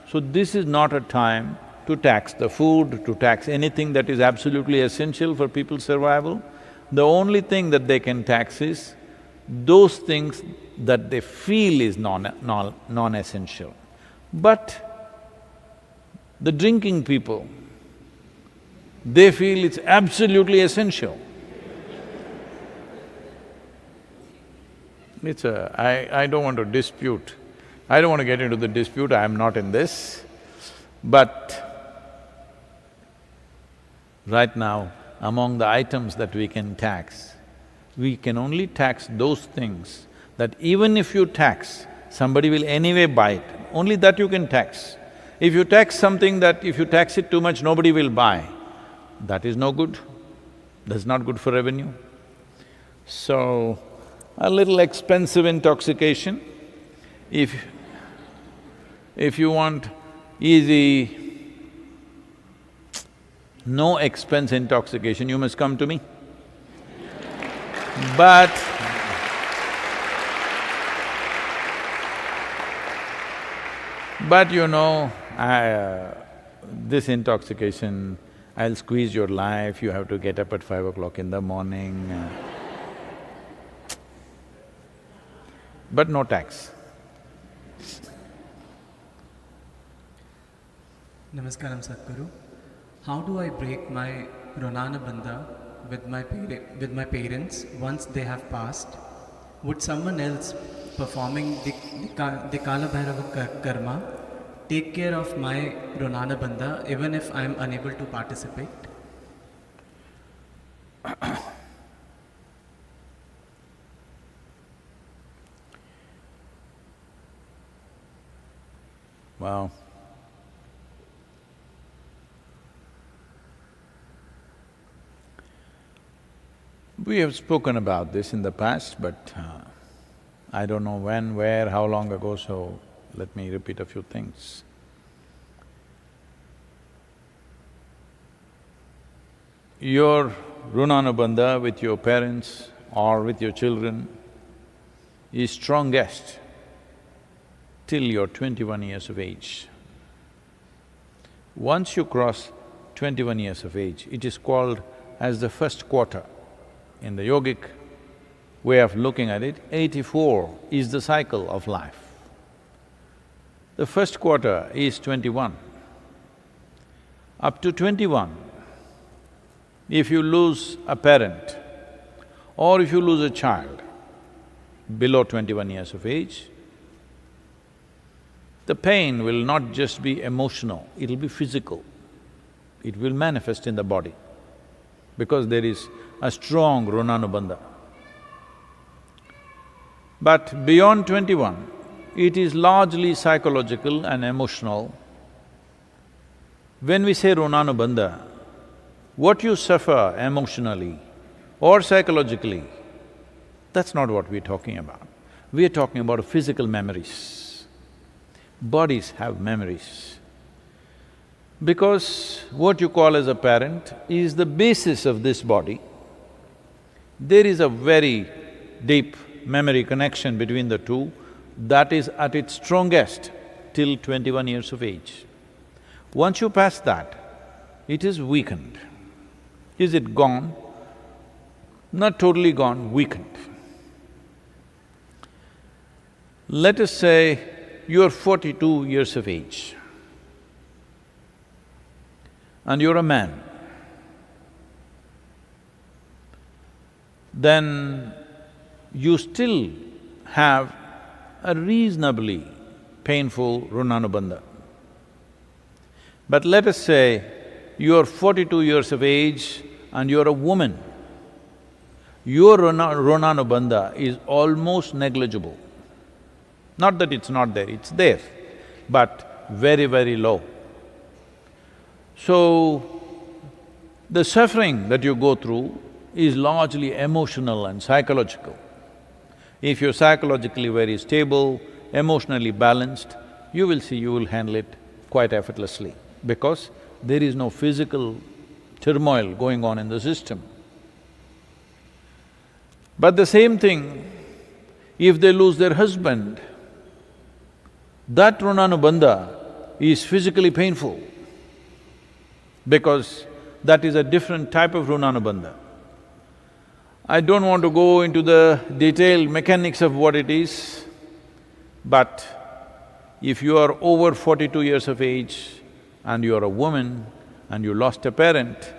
So this is not a time to tax the food, to tax anything that is absolutely essential for people's survival. The only thing that they can tax is those things that they feel is non-essential. But the drinking people, they feel it's absolutely essential. I don't want to dispute, I don't want to get into the dispute, I am not in this. But right now, among the items that we can tax, we can only tax those things that even if you tax, somebody will anyway buy it, only that you can tax. If you tax something that if you tax it too much, nobody will buy, that is no good, that's not good for revenue. So, a little expensive intoxication, if you want easy, no expense intoxication, you must come to me. But this intoxication, I'll squeeze your life, you have to get up at 5 o'clock in the morning. But no tax. Namaskaram, Sadhguru. How do I break my Ronanabandha with my parents once they have passed, would someone else performing the Kala Bhairava karma take care of my Ronanabandha even if I am unable to participate? Wow. We have spoken about this in the past, but I don't know when, where, how long ago, so let me repeat a few things. Your Runanubandha with your parents or with your children is strongest till you're 21 years of age. Once you cross 21 years of age, it is called as the first quarter. In the yogic way of looking at it, 84 is the cycle of life. The first quarter is 21. Up to 21, if you lose a parent or if you lose a child below 21 years of age, the pain will not just be emotional, it'll be physical. It will manifest in the body because there is a strong Runanubandha. But beyond 21, it is largely psychological and emotional. When we say Runanubandha, what you suffer emotionally or psychologically, that's not what we're talking about. We are talking about physical memories. Bodies have memories. Because what you call as a parent is the basis of this body, there is a very deep memory connection between the two that is at its strongest till 21 years of age. Once you pass that, it is weakened. Is it gone? Not totally gone, weakened. Let us say you're 42 years of age and you're a man. Then you still have a reasonably painful Runanubandha. But let us say you're 42 years of age and you're a woman. Your Runanubandha is almost negligible. Not that it's not there, it's there, but very, very low. So, the suffering that you go through is largely emotional and psychological. If you're psychologically very stable, emotionally balanced, you will see you will handle it quite effortlessly because there is no physical turmoil going on in the system. But the same thing, if they lose their husband, that Runanubandha is physically painful because that is a different type of Runanubandha. I don't want to go into the detailed mechanics of what it is, but if you are over 42 years of age and you are a woman and you lost a parent,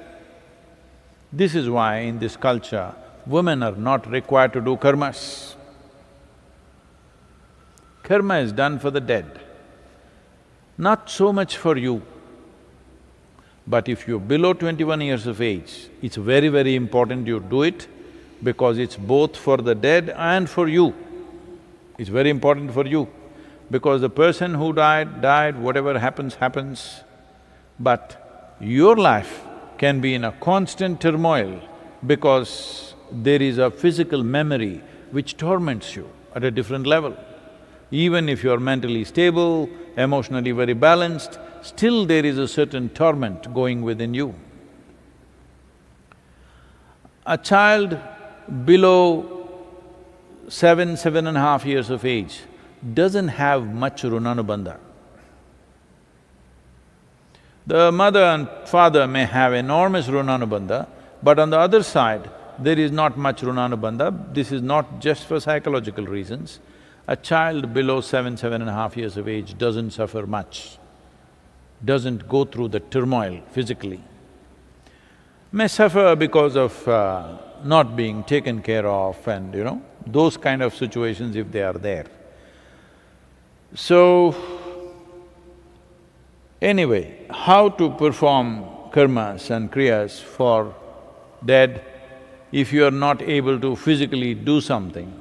this is why in this culture, women are not required to do karmas. Karma is done for the dead, not so much for you. But if you're below 21 years of age, it's very, very important you do it because it's both for the dead and for you. It's very important for you because the person who died, whatever happens, happens. But your life can be in a constant turmoil because there is a physical memory which torments you at a different level. Even if you're mentally stable, emotionally very balanced, still there is a certain torment going within you. A child below 7.5 years of age doesn't have much Runanubandha. The mother and father may have enormous Runanubandha, but on the other side, there is not much Runanubandha. This is not just for psychological reasons. A child below 7.5 years of age doesn't suffer much, doesn't go through the turmoil physically. may suffer because of not being taken care of and those kind of situations if they are there. So, anyway, how to perform karmas and kriyas for dead if you are not able to physically do something?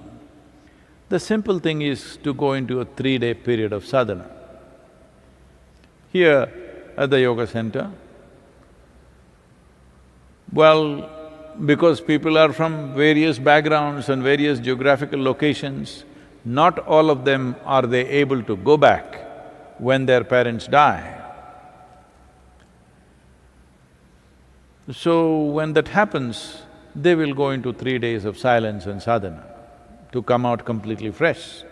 The simple thing is to go into a 3-day period of sadhana. Here at the yoga center, well, because people are from various backgrounds and various geographical locations, not all of them are they able to go back when their parents die. So when that happens, they will go into 3 days of silence and sadhana to come out completely fresh.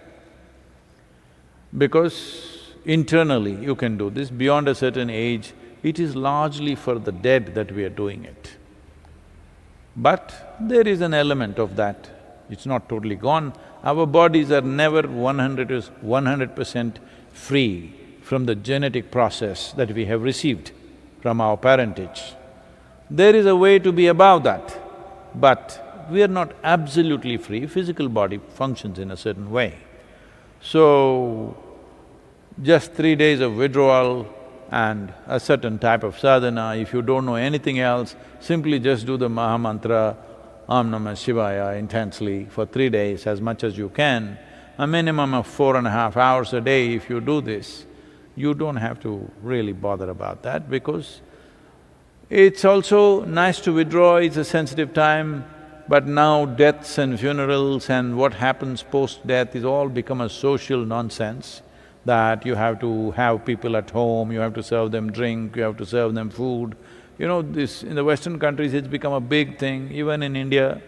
Because internally you can do this, beyond a certain age, it is largely for the dead that we are doing it. But there is an element of that, it's not totally gone. Our bodies are never 100% free from the genetic process that we have received from our parentage. There is a way to be above that, but we are not absolutely free. Physical body functions in a certain way. So, just 3 days of withdrawal and a certain type of sadhana, if you don't know anything else, simply just do the Maha Mantra, Om Namah Shivaya intensely for 3 days as much as you can. A minimum of 4.5 hours a day if you do this, you don't have to really bother about that because it's also nice to withdraw, it's a sensitive time, but now deaths and funerals and what happens post-death is all become a social nonsense, that you have to have people at home, you have to serve them drink, you have to serve them food. This… in the Western countries it's become a big thing, even in India,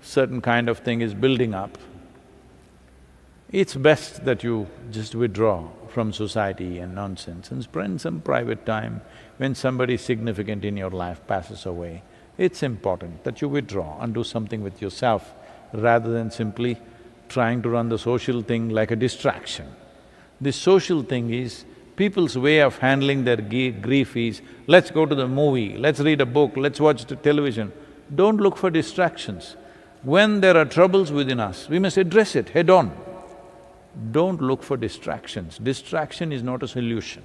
certain kind of thing is building up. It's best that you just withdraw from society and nonsense and spend some private time. When somebody significant in your life passes away, it's important that you withdraw and do something with yourself rather than simply trying to run the social thing like a distraction. This social thing is, people's way of handling their grief is, let's go to the movie, let's read a book, let's watch the television. Don't look for distractions. When there are troubles within us, we must address it head on. Don't look for distractions. Distraction is not a solution.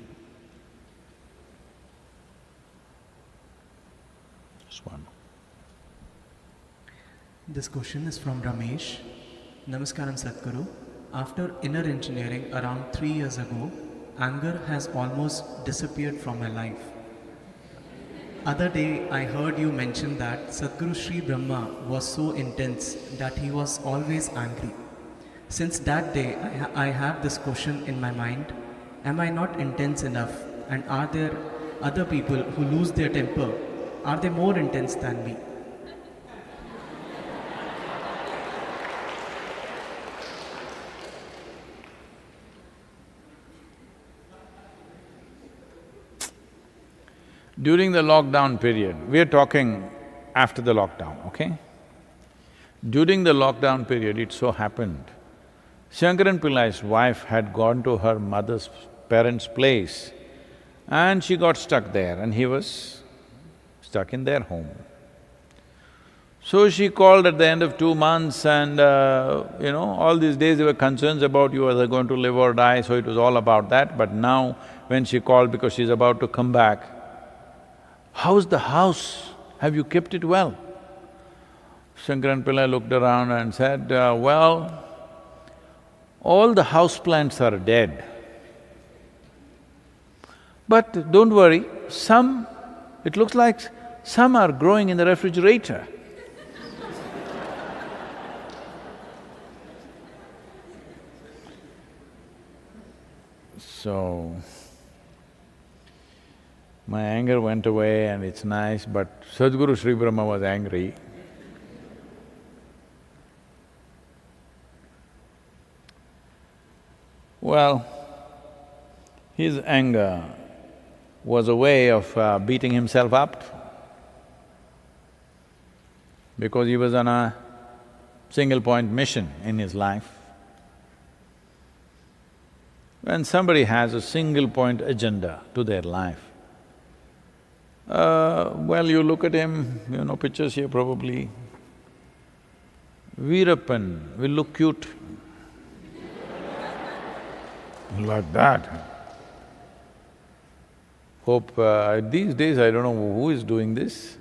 Just one. This question is from Ramesh. Namaskaram Sadhguru. After inner engineering around 3 years ago, anger has almost disappeared from my life. Other day, I heard you mention that Sadhguru Sri Brahma was so intense that he was always angry. Since that day, I have this question in my mind, am I not intense enough, and are there other people who lose their temper? Are they more intense than me? During the lockdown period, we are talking after the lockdown, okay? During the lockdown period, it so happened, Shankaran Pillai's wife had gone to her mother's parents' place and she got stuck there and he was stuck in their home. So she called at the end of 2 months and all these days there were concerns about you whether going to live or die, so it was all about that. But now when she called because she's about to come back, how's the house? Have you kept it well? Shankaran Pillai looked around and said, well, all the house plants are dead. But don't worry, it looks like some are growing in the refrigerator. So, my anger went away and it's nice, but Sadhguru Sri Brahma was angry. Well, his anger was a way of beating himself up because he was on a single-point mission in his life. When somebody has a single-point agenda to their life, Well, you look at him, you know, pictures here probably. Veerappan will look cute. Like that. Hope… these days I don't know who is doing this.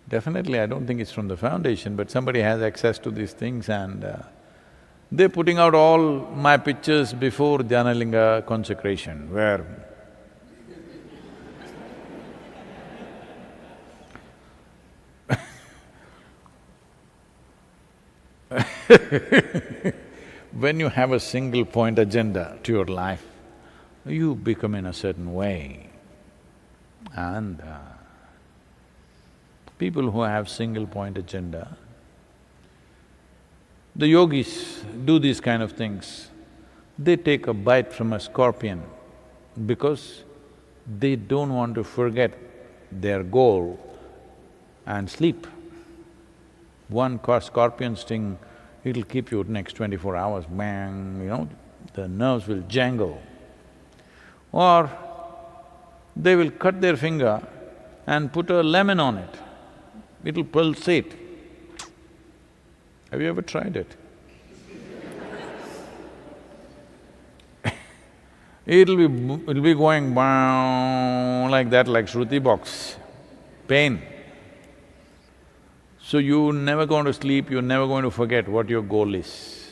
Definitely I don't think it's from the foundation, but somebody has access to these things and they're putting out all my pictures before Dhyanalinga consecration, where when you have a single point agenda to your life, you become in a certain way. And people who have single point agenda, the yogis do these kind of things. They take a bite from a scorpion because they don't want to forget their goal and sleep. One scorpion sting, it'll keep you next 24 hours, bang, you know, the nerves will jangle. Or they will cut their finger and put a lemon on it, it'll pulsate. Have you ever tried it? It'll be going bang like that, like Shruti box, pain. So you're never going to sleep, you're never going to forget what your goal is.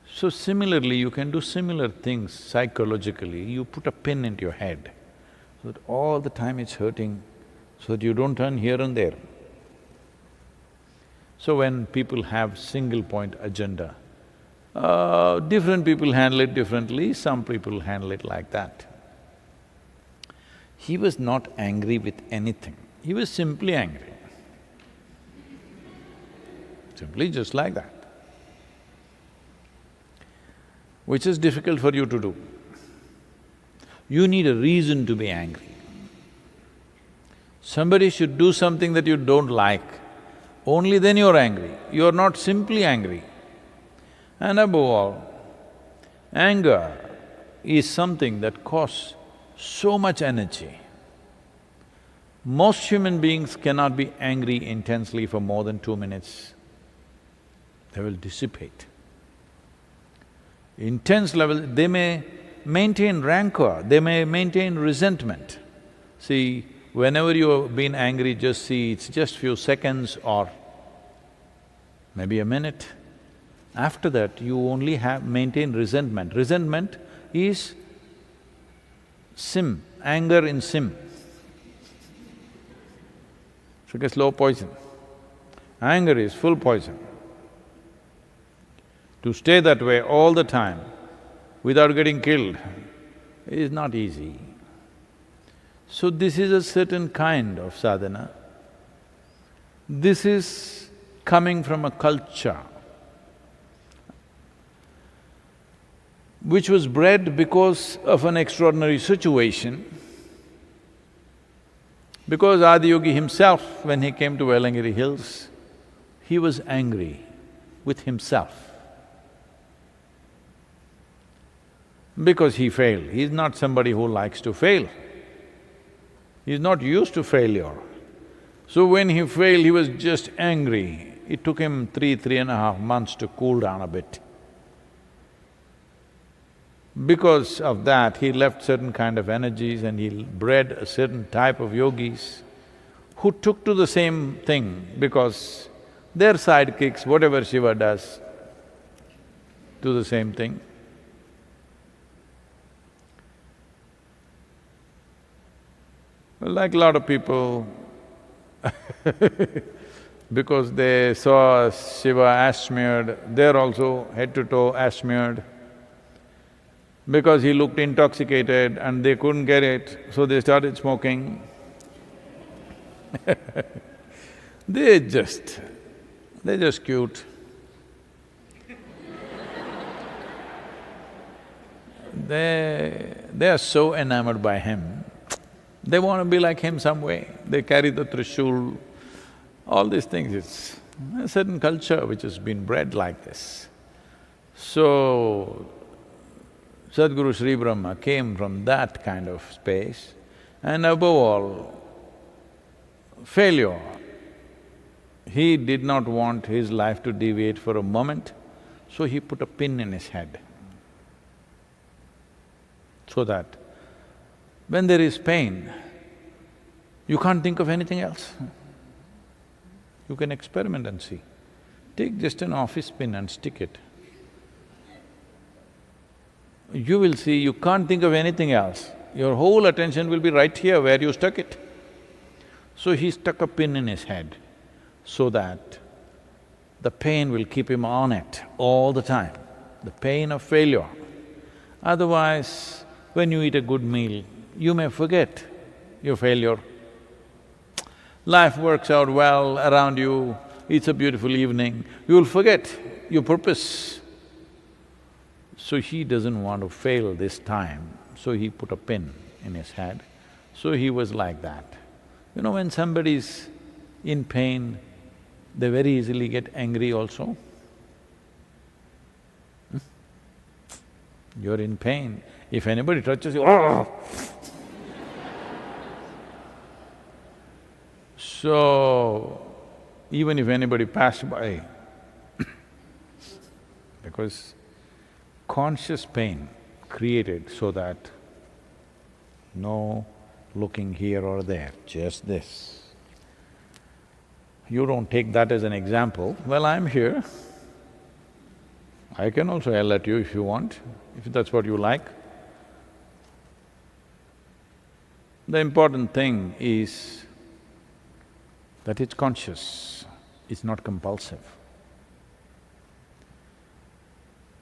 So similarly, you can do similar things psychologically. You put a pin into your head, so that all the time it's hurting, so that you don't turn here and there. So when people have single point agenda, different people handle it differently, some people handle it like that. He was not angry with anything, he was simply angry. Simply just like that, which is difficult for you to do. You need a reason to be angry. Somebody should do something that you don't like, only then you're angry. You're not simply angry. And above all, anger is something that costs so much energy. Most human beings cannot be angry intensely for more than 2 minutes. They will dissipate. Intense level, they may maintain rancor, they may maintain resentment. See, whenever you've been angry, just see, it's just few seconds or maybe a minute. After that, you only maintain resentment. Resentment is sim, anger in sim. It's like a slow poison. Anger is full poison. To stay that way all the time without getting killed is not easy. So this is a certain kind of sadhana. This is coming from a culture which was bred because of an extraordinary situation. Because Adiyogi himself, when he came to Velangiri Hills, he was angry with himself. Because he failed. He's not somebody who likes to fail. He's not used to failure. So when he failed, he was just angry. It took him 3.5 months to cool down a bit. Because of that, he left certain kind of energies and he bred a certain type of yogis who took to the same thing because they're sidekicks, whatever Shiva does, do the same thing. Like a lot of people, because they saw Shiva ash-smeared, they're also head to toe ash-smeared. Because he looked intoxicated and they couldn't get it, so they started smoking. they're just cute. They are so enamored by him, they want to be like him some way. They carry the trishul, all these things. It's a certain culture which has been bred like this. So, Sadhguru Sri Brahma came from that kind of space, and above all, failure. He did not want his life to deviate for a moment, so he put a pin in his head. So that when there is pain, you can't think of anything else. You can experiment and see. Take just an office pin and stick it. You will see you can't think of anything else. Your whole attention will be right here where you stuck it. So he stuck a pin in his head so that the pain will keep him on it all the time, the pain of failure. Otherwise, when you eat a good meal, you may forget your failure. Life works out well around you, it's a beautiful evening, you'll forget your purpose. So he doesn't want to fail this time, so he put a pin in his head. So he was like that. You know, when somebody's in pain, they very easily get angry also. You're in pain, if anybody touches you, oh! So, even if anybody passed by, because conscious pain created so that no looking here or there, just this. You don't take that as an example, well, I'm here. I can also yell at you if you want, if that's what you like. The important thing is that it's conscious, it's not compulsive.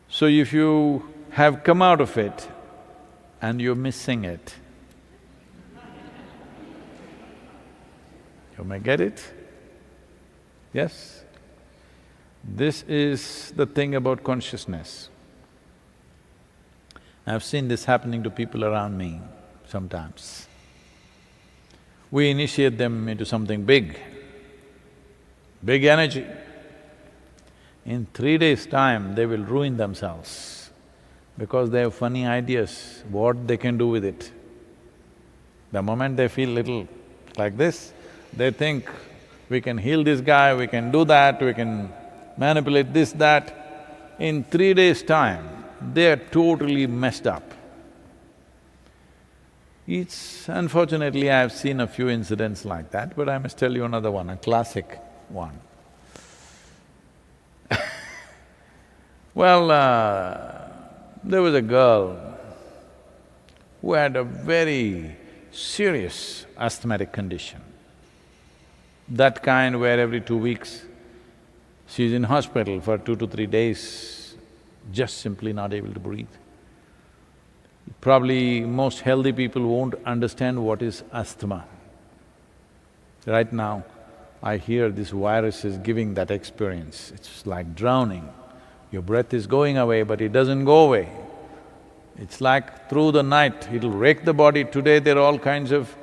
So if you have come out of it and you're missing it, you may get it? Yes? This is the thing about consciousness. I've seen this happening to people around me sometimes. We initiate them into something big energy. In 3 days' time, they will ruin themselves because they have funny ideas, what they can do with it. The moment they feel little like this, they think, we can heal this guy, we can do that, we can manipulate this, that. In 3 days' time, they are totally messed up. Unfortunately, I have seen a few incidents like that, but I must tell you another one, a classic one. Well, there was a girl who had a very serious asthmatic condition. That kind where every 2 weeks she's in hospital for 2 to 3 days, just simply not able to breathe. Probably most healthy people won't understand what is asthma. Right now, I hear this virus is giving that experience. It's like drowning. Your breath is going away, but it doesn't go away. It's like through the night, it'll rake the body. Today there are all kinds of,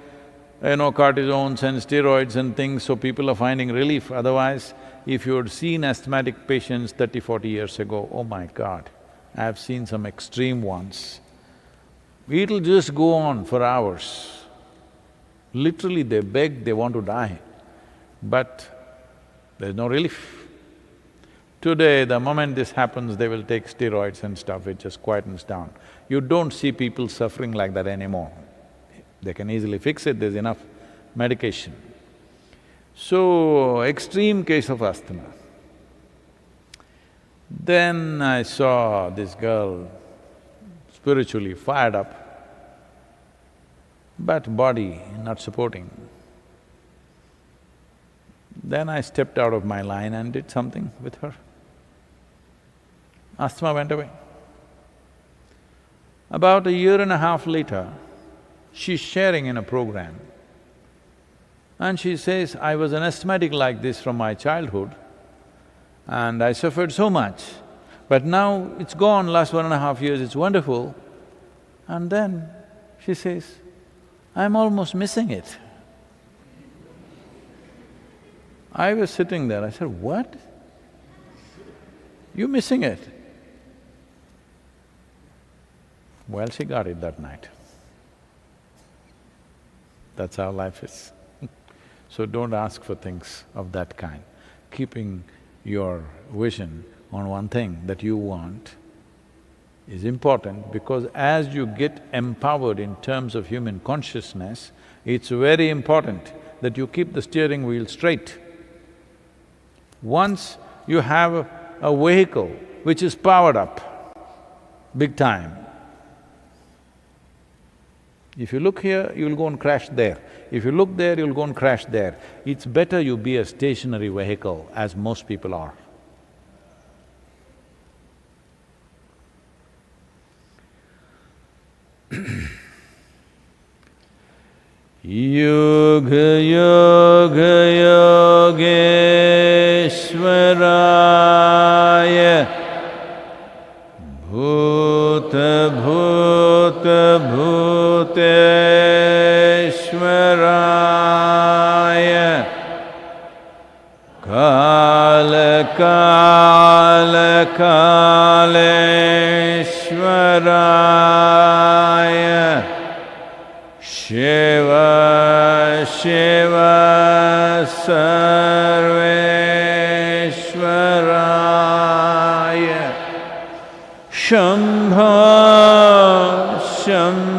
cortisones and steroids and things, so people are finding relief. Otherwise, if you had seen asthmatic patients 30, 40 years ago, oh my God, I've seen some extreme ones. It'll just go on for hours. Literally they beg, they want to die, but there's no relief. Today, the moment this happens, they will take steroids and stuff, it just quietens down. You don't see people suffering like that anymore. They can easily fix it, there's enough medication. So, extreme case of asthma. Then I saw this girl spiritually fired up, but body not supporting. Then I stepped out of my line and did something with her. Asthma went away. About a year and a half later, she's sharing in a program and she says, I was an asthmatic like this from my childhood and I suffered so much, but now it's gone, last 1.5 years, it's wonderful. And then she says, I'm almost missing it. I was sitting there, I said, what? You missing it? Well, she got it that night. That's how life is. So don't ask for things of that kind. Keeping your vision on one thing that you want is important, because as you get empowered in terms of human consciousness, it's very important that you keep the steering wheel straight. Once you have a vehicle which is powered up, big time, if you look here, you'll go and crash there. If you look there, you'll go and crash there. It's better you be a stationary vehicle, as most people are. Yoga yoga yogeshwaraya bhuta bhuta bhuteshwaraya kala kala kaleshwaraya Shiva Shiva Sarveshwaraya Shambha Shambha